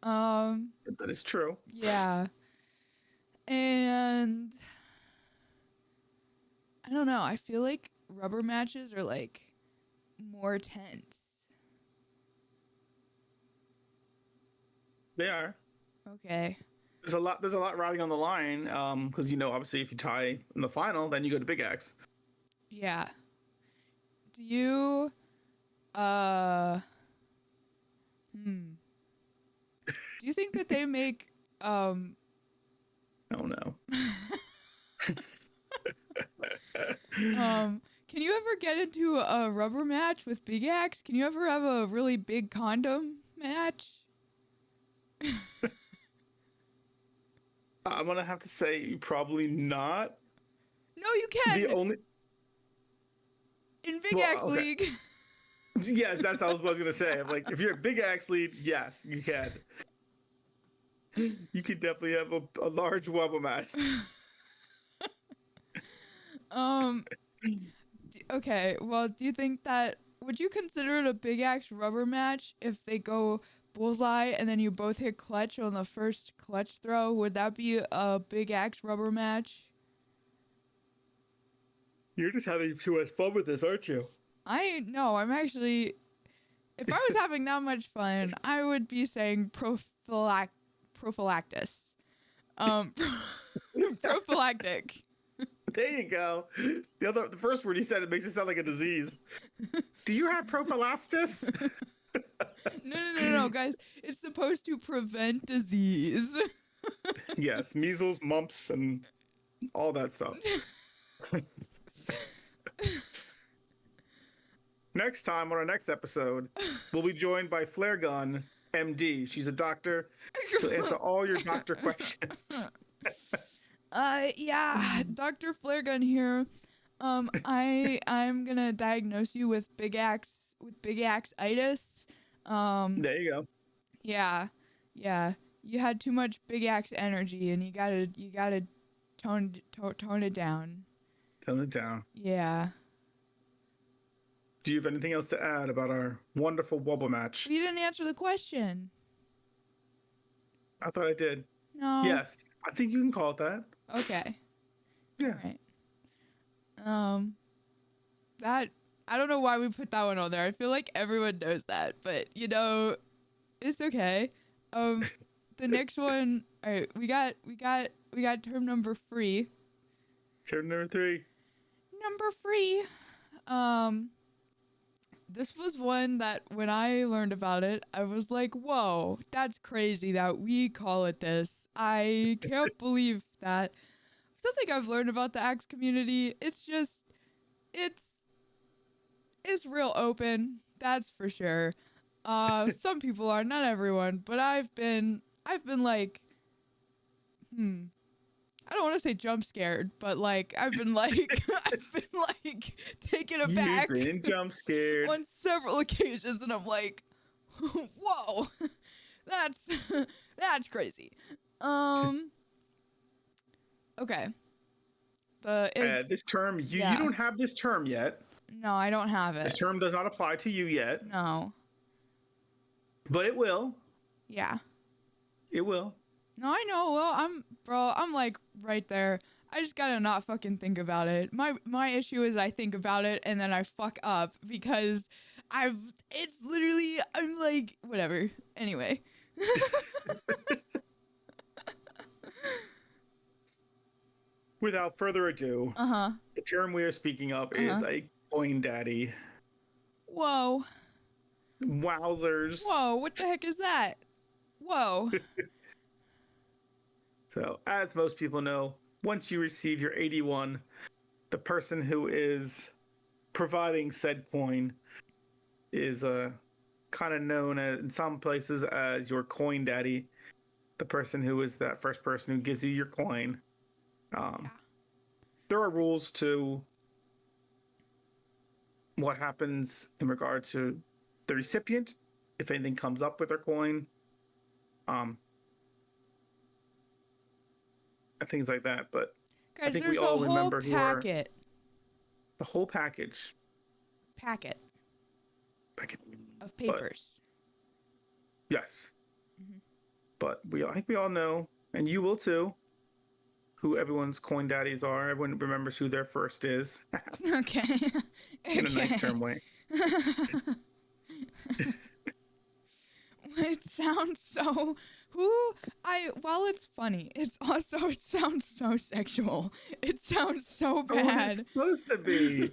That is true. Yeah. And I don't know. I feel like rubber matches are like more tense. They are. Okay. There's a lot riding on the line, because obviously if you tie in the final, then you go to Big Axe. Yeah. Do you do you think that they make Oh no. Can you ever get into a rubber match with Big Axe? Can you ever have a really big condom match? I'm gonna have to say probably not. No, you can. The only in Big Axe okay. League. Yes, that's what I was gonna say. I'm like, if you're a Big Axe lead, yes, you can. You could definitely have a large wobble match. Okay. Well, do you think that would you consider it a Big Axe rubber match if they go bullseye and then you both hit clutch on the first clutch throw? Would that be a Big Axe rubber match? You're just having too much fun with this, aren't you? I'm actually. If I was having that much fun, I would be saying prophylactus. Prophylactic. There you go. The first word you said, it makes it sound like a disease. Do you have prophylaxis? No, guys. It's supposed to prevent disease. Yes, measles, mumps, and all that stuff. Next time on our next episode, we'll be joined by Flare Gun, MD. She's a doctor. She'll answer all your doctor questions. Yeah, Dr. Flare Gun here. I'm gonna diagnose you with Big Axe-itis. There you go. Yeah. You had too much Big Axe energy, and you gotta tone it down. Tone it down. Yeah. Do you have anything else to add about our wonderful wobble match? You didn't answer the question. I thought I did. No. Yes, I think you can call it that. Okay. Yeah. All right. That I don't know why we put that one on there. I feel like everyone knows that, but it's okay. The next one. All right, we got term number 3. Term number 3. Number 3. this was one that when I learned about it, I was like, whoa, that's crazy that we call it this. I can't believe that. Something I've learned about the Axe community, it's just, it's real open, that's for sure. Some people are, not everyone, but I've been like, I don't want to say jump scared, but like I've been like I've been like taken aback. You've been jump scared on several occasions, and I'm like, whoa, that's crazy. Okay. This term, you yeah. don't have this term yet. No, I don't have it. This term does not apply to you yet. No. But it will. Yeah. It will. No, I know. Well, I'm like right there. I just gotta not fucking think about it. My issue is I think about it and then I fuck up because it's literally, I'm like, whatever. Anyway. Without further ado, the term we are speaking of is a coin daddy. Whoa. Wowzers. Whoa, what the heck is that? Whoa. So, as most people know, once you receive your 81, the person who is providing said coin is kind of known in some places as your coin daddy, the person who is that first person who gives you your coin. There are rules to what happens in regard to the recipient if anything comes up with their coin, and things like that. But guys, I think there's we all a remember whole packet. The whole package. Packet Packet of papers. Yes. But I think we all know, and you will too, who everyone's coin daddies are. Everyone remembers who their first is. Okay. In a nice term way. It sounds so while it's funny, it sounds so sexual. It sounds so bad. It's supposed to be.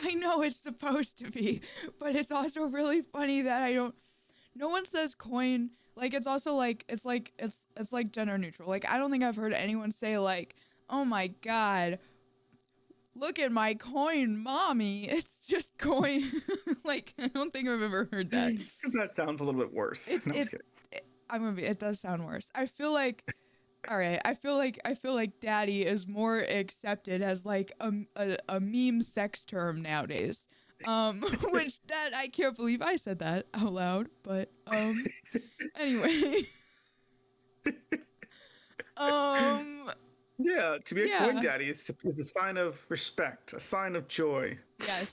I know it's supposed to be, but it's also really funny that no one says coin. Like, it's also like, it's like gender neutral. Like, I don't think I've heard anyone say like, oh my God, look at my coin, mommy. It's just coin. Like, I don't think I've ever heard that. Because that sounds a little bit worse. It does sound worse. I feel like, all right, I feel like daddy is more accepted as like a meme sex term nowadays. Which that I can't believe I said that out loud, but anyway. Yeah, to be a coin daddy is a sign of respect, a sign of joy. Yes.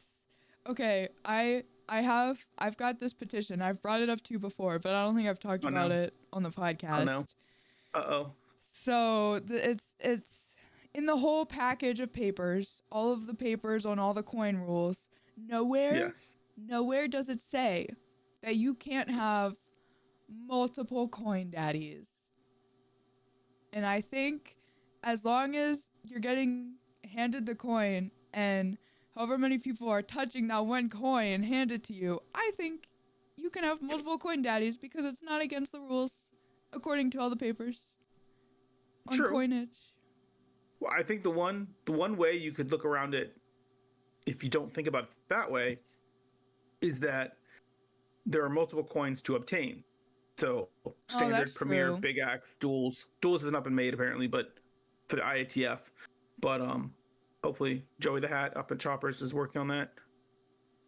Okay, I've got this petition. I've brought it up to you before, but I don't think I've talked about it on the podcast. Oh no. Uh-oh. So it's in the whole package of papers, all of the papers on all the coin rules. Nowhere does it say that you can't have multiple coin daddies. And I think as long as you're getting handed the coin and however many people are touching that one coin handed to you, I think you can have multiple coin daddies because it's not against the rules according to all the papers on coinage. Well, I think the one way you could look around it, if you don't think about it that way, is that there are multiple coins to obtain. So standard, premier, true. big axe, duels. Duels has not been made apparently, but for the IATF. But hopefully Joey the Hat up at Choppers is working on that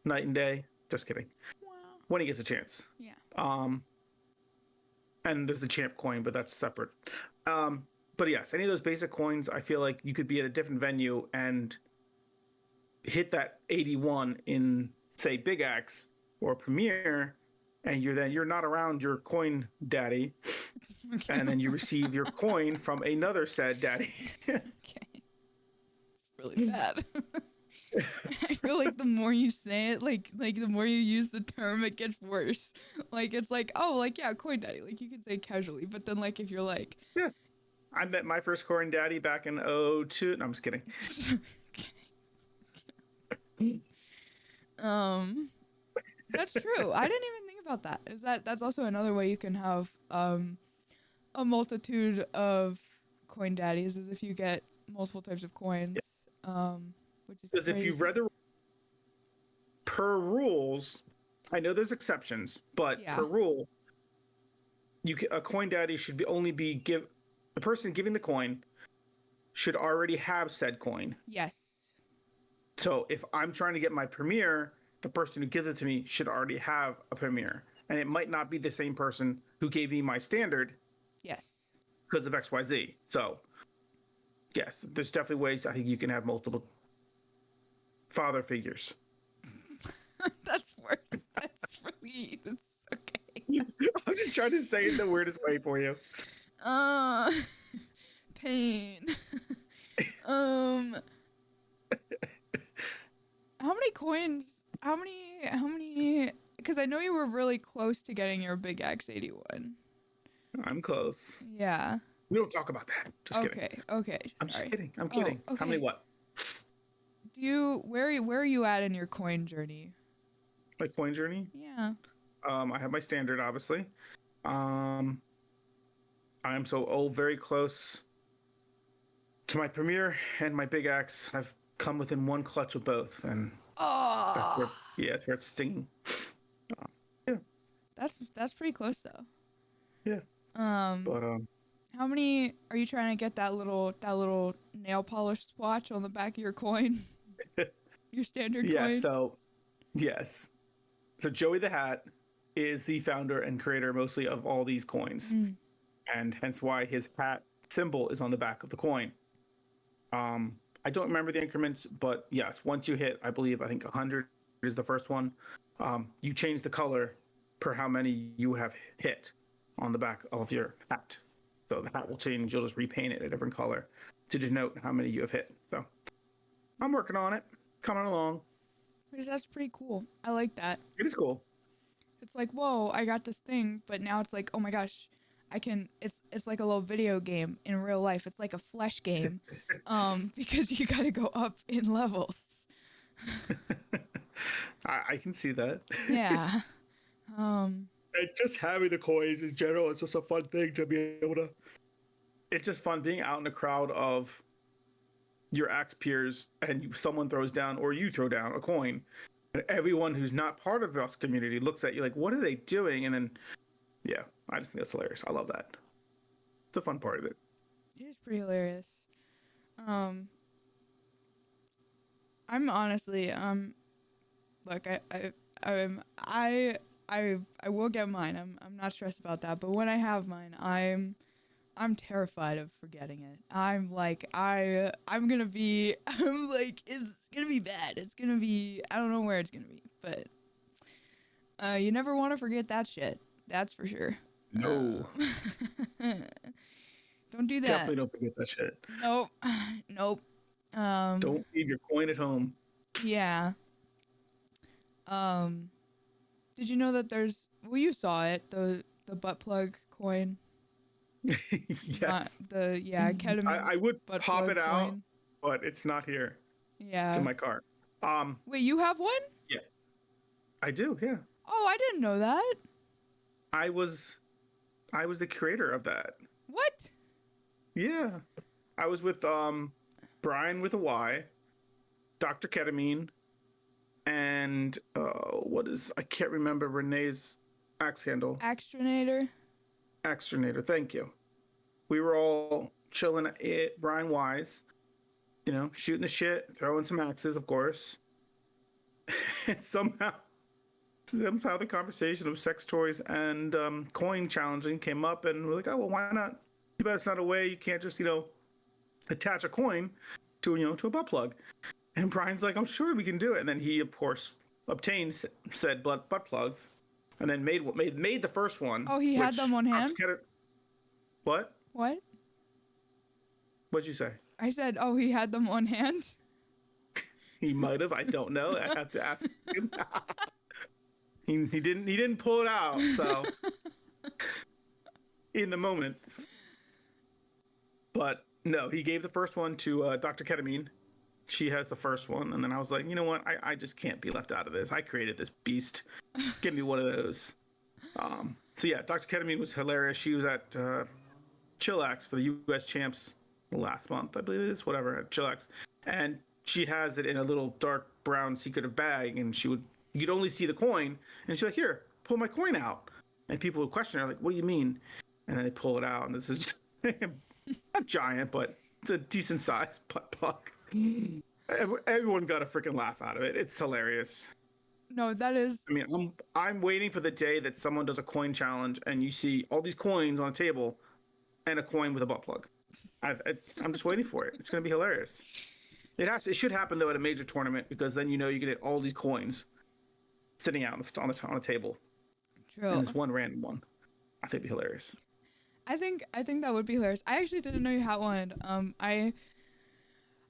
night and day. Just kidding. Wow. When he gets a chance. Yeah. And there's the champ coin, but that's separate. But yes, any of those basic coins, I feel like you could be at a different venue and hit that 81 in, say, Big Axe or Premier, and you're not around your coin daddy, and then you receive your coin from another said daddy. Okay. It's really bad. I feel like the more you say it, like the more you use the term, it gets worse. Like, it's like, oh, like, yeah, coin daddy. Like, you can say casually, but then, like, if you're like... Yeah. I met my first coin daddy back in 2002. No, I'm just kidding. That's true. I didn't even think about that. That's also another way you can have a multitude of coin daddies is if you get multiple types of coins. Which is Because if crazy. you've read the per rules, I know there's exceptions, but per rule, a coin daddy should the person giving the coin should already have said coin. Yes. So if I'm trying to get my premier, the person who gives it to me should already have a premier, and it might not be the same person who gave me my standard. Yes. Because of XYZ. So yes, there's definitely ways I think you can have multiple father figures. That's worse. That's okay. I'm just trying to say it the weirdest way for you. Pain. How many coins? How many? Because I know you were really close to getting your big X81. I'm close. Yeah. We don't talk about that. Just kidding. Okay. I'm just kidding. I'm kidding. Okay. How many what? Where are you at in your coin journey? My coin journey? Yeah. I have my standard, obviously. I'm very close to my premier and my big X. I've come within one clutch of both, and that's where it's stinging. Yeah. That's pretty close though. Yeah. But how many are you trying to get that little nail polish swatch on the back of your coin? Your standard coin? Yeah, so yes. So Joey the Hat is the founder and creator mostly of all these coins. And hence why his hat symbol is on the back of the coin. I don't remember the increments, but yes, once you hit, I think 100 is the first one. You change the color per how many you have hit on the back of your hat. So the hat will change. You'll just repaint it a different color to denote how many you have hit. So I'm working on it, coming along. That's pretty cool. I like that. It is cool. It's like, whoa, I got this thing, but now it's like, oh my gosh, it's like a little video game in real life. It's like a flesh game, because you gotta go up in levels. I can see that. Yeah. And just having the coins in general, it's just a fun thing to be able to. It's just fun being out in a crowd of your axe peers, and someone throws down or you throw down a coin, and everyone who's not part of this community looks at you like, "What are they doing?" And then, yeah, I just think that's hilarious. I love that. It's a fun part of it. It is pretty hilarious. I'm honestly, look, I will get mine. I'm not stressed about that. But when I have mine, I'm terrified of forgetting it. I'm like, I'm gonna be, I'm like, it's gonna be bad. It's gonna be, I don't know where it's gonna be, but you never want to forget that shit. That's for sure. No. Don't do that. Definitely don't forget that shit. Nope. Don't leave your coin at home. Yeah. Did you know that there's, well, you saw it, the butt plug coin? Yes. Ketamine. I would pop it out, coin. but it's not here. Yeah. It's in my car. Wait, you have one? Yeah. I do, yeah. Oh, I didn't know that. I was the creator of that. What? Yeah. I was with Brian with a Y, Dr. Ketamine, and I can't remember Renee's axe handle. Axtrinator. Axtrinator, thank you. We were all chilling at Brian Y's, shooting the shit, throwing some axes, of course. And somehow the conversation of sex toys and coin challenging came up, and we're like, oh, well, why not? Too bad it's not a way you can't just, attach a coin to a butt plug. And Brian's like, I'm sure we can do it. And then he, of course, obtained said butt plugs, and then made the first one. Oh, he had them on hand? What? What? What'd you say? I said, oh, he had them on hand? He might have. I don't know. I have to ask him. He didn't pull it out, so in the moment. But no, he gave the first one to Dr. Ketamine, She has the first one, and then I was like, you know what? I just can't be left out of this. I created this beast. Give me one of those. So yeah, Dr. Ketamine was hilarious. She was at Chillax for the U.S. champs last month, I believe it is, whatever, at Chillax, and she has it in a little dark brown secretive bag, and you'd only see the coin, and she's like, here, pull my coin out, and people would question her like, what do you mean? And then they pull it out, and this is not giant, but it's a decent size puck. Everyone got a freaking laugh out of it. It's hilarious. No, that is. I mean, I'm waiting for the day that someone does a coin challenge and you see all these coins on a table and a coin with a butt plug. I'm just waiting for it. It's going to be hilarious. It should happen though at a major tournament, because then you can get all these coins sitting out on the table. True. And there's one random one. I think it'd be hilarious. I think that would be hilarious. I actually didn't know you had one.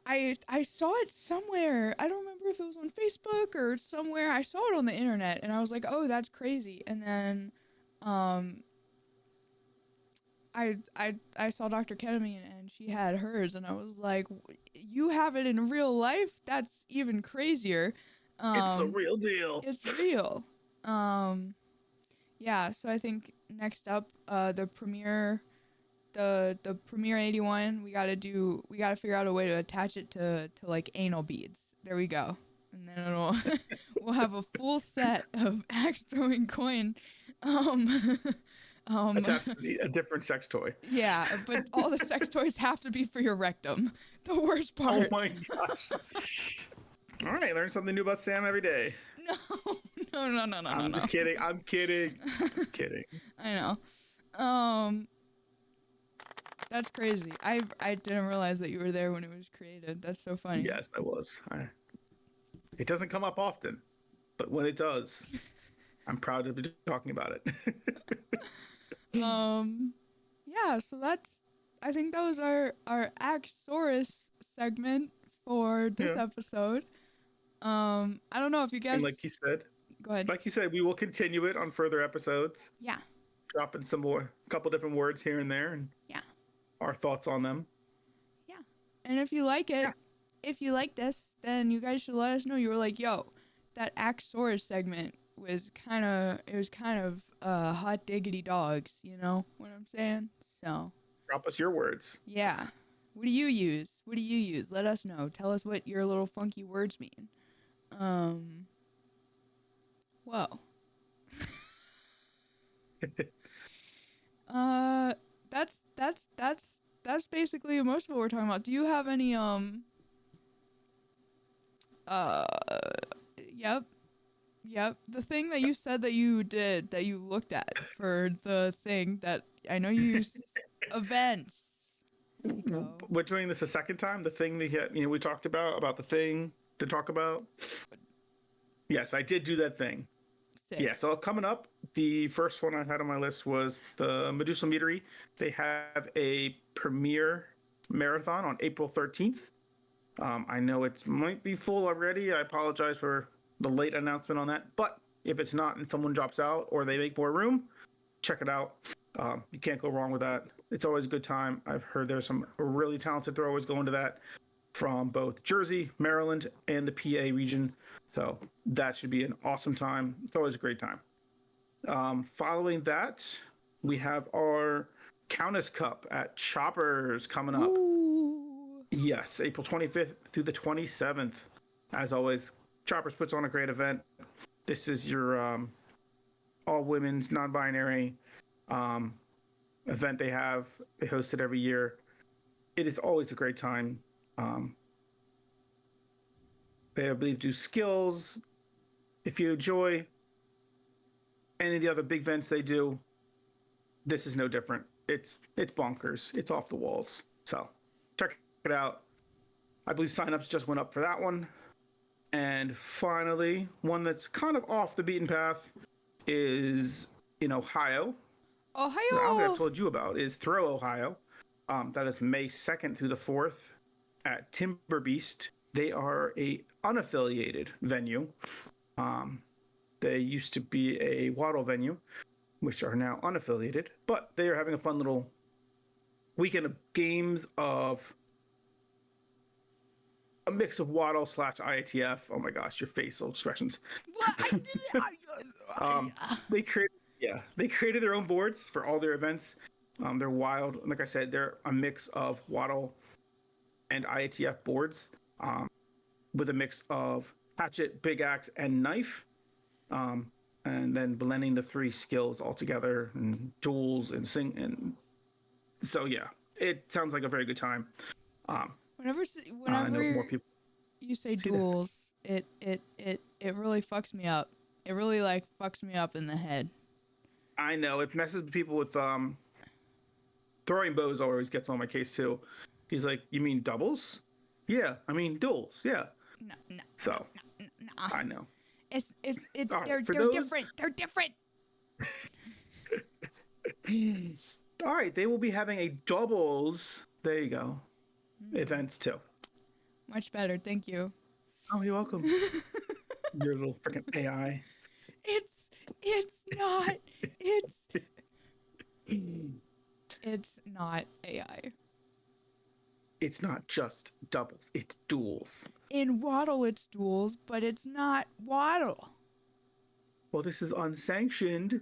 I saw it somewhere. I don't remember if it was on Facebook or somewhere. I saw it on the internet and I was like, "Oh, that's crazy." And then I saw Dr. Ketamine and she had hers and I was like, "You have it in real life? That's even crazier." It's a real deal. It's real. Yeah, so I think next up the Premier Premier 81, we gotta figure out a way to attach it to like anal beads. There we go. And then we'll have a full set of axe throwing coin. Attached to a different sex toy. Yeah, but all the sex toys have to be for your rectum. The worst part. Oh my gosh. All right, learn something new about Sam every day. No. I'm just kidding. I'm kidding. I know. That's crazy. I didn't realize that you were there when it was created. That's so funny. Yes, I was. It doesn't come up often, but when it does, I'm proud to be talking about it. Yeah, so I think that was our Axesaurus segment for this episode. I don't know if you guys. And like you said. Go ahead. Like you said, we will continue it on further episodes. Yeah. Dropping some more, couple different words here and there, and our thoughts on them. Yeah. And if you like it, if you like this, then you guys should let us know. You were like, yo, that Axesaurus segment was kind of hot diggity dogs, you know what I'm saying? So drop us your words. Yeah. What do you use? Let us know. Tell us what your little funky words mean. Whoa. That's basically most of what we're talking about. Do you have any yep, the thing that you said that you did, that you looked at for the thing that I know you use events. We're doing this a second time. The thing that we talked about the thing to talk about. Yes, I did do that thing. Sick. Yeah, so coming up, the first one I had on my list was the Medusa Meadery. They have a premiere marathon on April 13th. I know it might be full already. I apologize for the late announcement on that. But if it's not and someone drops out or they make more room, check it out. You can't go wrong with that. It's always a good time. I've heard there's some really talented throwers going to that from both Jersey, Maryland, and the PA region. So that should be an awesome time. It's always a great time. Following that, we have our Countess Cup at Choppers coming up. Ooh. Yes, April 25th through the 27th. As always, Choppers puts on a great event. This is your all women's non-binary event they have. They host it every year. It is always a great time. They, I believe, do skills. If you enjoy any of the other big events they do, this is no different. It's bonkers. It's off the walls. So check it out. I believe signups just went up for that one. And finally, one that's kind of off the beaten path is in Ohio. Ohio! The I've told you about is Throw, Ohio. That is May 2nd through the 4th at Timber Beast. They are a unaffiliated venue. They used to be a Waddle venue, which are now unaffiliated, but they are having a fun little weekend of games of a mix of Waddle / IATF. Oh my gosh, your facial expressions. What? I didn't. They created their own boards for all their events. They're wild. Like I said, they're a mix of Waddle and IATF boards, with a mix of hatchet, big axe, and knife, and then blending the 3 skills all together and duels and sing. And so yeah, it sounds like a very good time. Whenever I know more people you say duels, it really fucks me up. It really like fucks me up in the head. I know it messes with people with throwing bows. Always gets on my case too. He's like, "You mean doubles?" Yeah, I mean duels. Yeah. No. So No. I know. It's All they're right, those... different. They're different. All right, they will be having a doubles. There you go. Events too. Much better, thank you. Oh, you're welcome. Your little freaking AI. It's not. It's not AI. It's not just doubles, it's duels. In Waddle, it's duels, but it's not Waddle. Well, this is unsanctioned,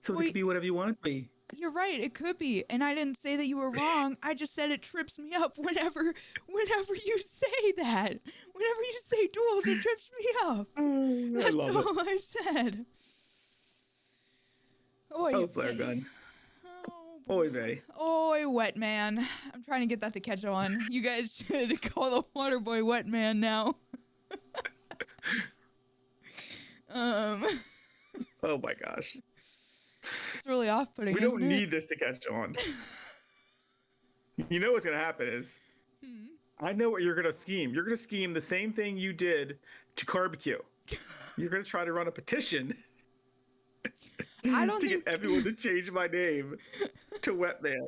so it could be whatever you want it to be. You're right, it could be, and I didn't say that you were wrong. I just said it trips me up whenever you say that. Whenever you say duels, it trips me up. That's all I said. Oh, flare gun. Oy vey. Oy, wet man. I'm trying to get that to catch on. You guys should call the water boy wet man now. Oh my gosh. It's really off-putting. We don't need this to catch on. You know what's gonna happen is, I know what you're gonna scheme. You're gonna scheme the same thing you did to Barbecue. You're gonna try to run a petition. I don't to get everyone to change my name to Wetman.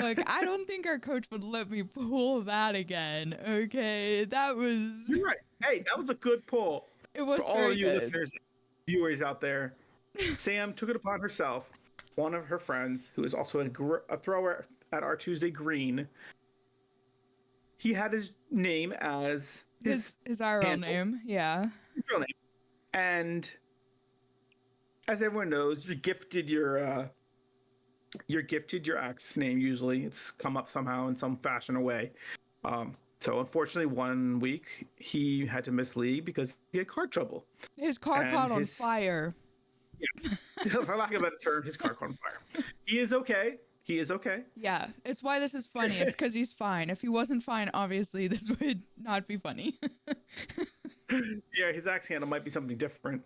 Look, I don't think our coach would let me pull that again. Okay, that was. You're right. Hey, that was a good pull. It was for all very of you good. listeners, viewers out there. Sam took it upon herself. One of her friends, who is also a thrower at our Tuesday Green, he had his name as his IRL name. Yeah. His real name. And as everyone knows, you're gifted your axe name. Usually, it's come up somehow in some fashion or way. So unfortunately, one week he had to miss league because he had car trouble. His car caught on fire. Yeah, for lack of a better term, his car caught on fire. He is okay. He is okay. Yeah, it's why this is funny. It's because he's fine. If he wasn't fine, obviously this would not be funny. Yeah, his axe handle might be something different.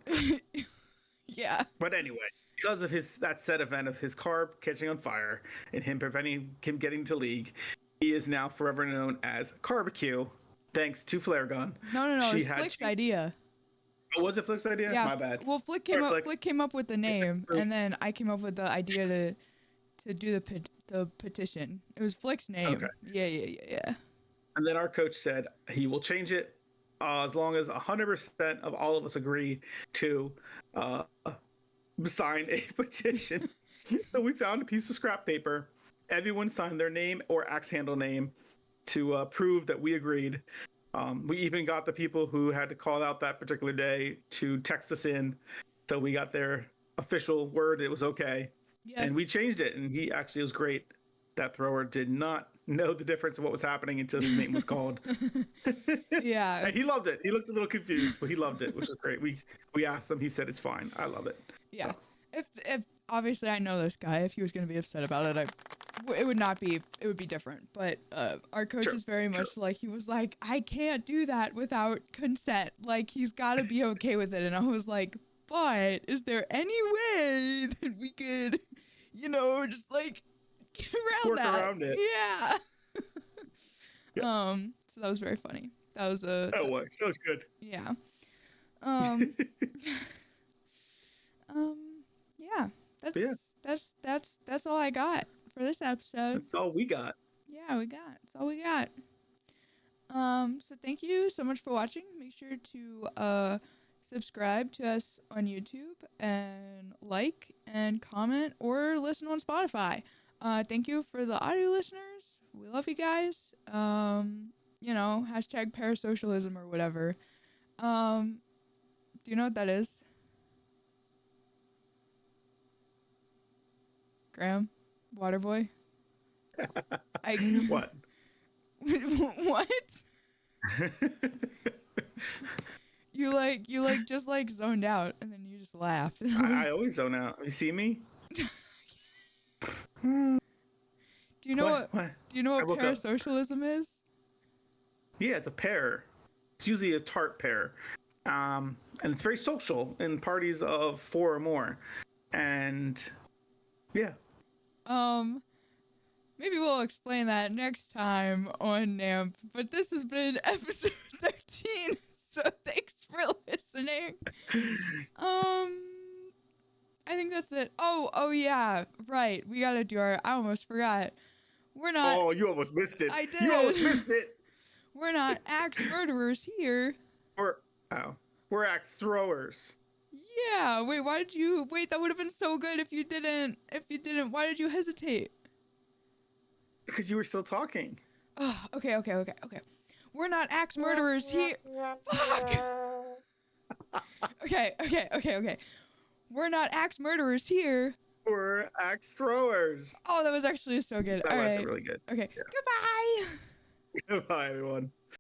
Yeah. But anyway, because of that said event of his car catching on fire and him preventing him getting to league, he is now forever known as Barbecue, thanks to Flare Gun. No. It's Flick's idea. Oh, was it Flick's idea? Yeah. My bad. Well, Flick came up with the name, and then I came up with the idea to do the petition. It was Flick's name. Okay. Yeah. And then our coach said he will change it as long as 100% of all of us agree to sign a petition. So we found a piece of scrap paper. Everyone signed their name or axe handle name to prove that we agreed. We even got the people who had to call out that particular day to text us in. So we got their official word it was okay. Yes. And we changed it, and he actually was great. That thrower did not know the difference of what was happening until his name was called. Yeah. And he loved it. He looked a little confused, but he loved it, which is great. We asked him. He said it's fine. I love it. Yeah. So. If obviously I know this guy. If he was going to be upset about it, it would not be. It would be different. But our coach is very much like, he was like, I can't do that without consent. Like, he's got to be okay with it. And I was like, but is there any way that we could, just like get around Work that? Around it. Yeah. Yeah. So that was very funny. That was a. That works. That was good. Yeah. Yeah. That's all I got for this episode. That's all we got. Yeah, that's all we got. So thank you so much for watching. Make sure to subscribe to us on YouTube and like and comment or listen on Spotify. Thank you for the audio listeners. We love you guys. you know, hashtag parasocialism or whatever. Do you know what that is? Graham? Waterboy? What? What? You just like zoned out and then you just laughed. I always zone out. You see me? Do you know what? What? Do you know what woke up. parasocialism is? Yeah, it's a pair. It's usually a tart pair. And it's very social in parties of 4 or more. And yeah. Maybe we'll explain that next time on NAMP. But this has been episode 13. So thanks for listening. I think that's it. Oh yeah, right. We gotta do our. I almost forgot. We're not. Oh, you almost missed it. I did. You almost missed it. We're not axe murderers here. We're axe throwers. Yeah. Wait. Why did you? Wait. That would have been so good if you didn't. If you didn't. Why did you hesitate? Because you were still talking. Oh. Okay. We're not axe murderers here. Fuck. Okay. We're not axe murderers here. We're axe throwers. Oh, that was actually so good. That All was right. really good. Okay. Yeah. Goodbye. Goodbye, everyone.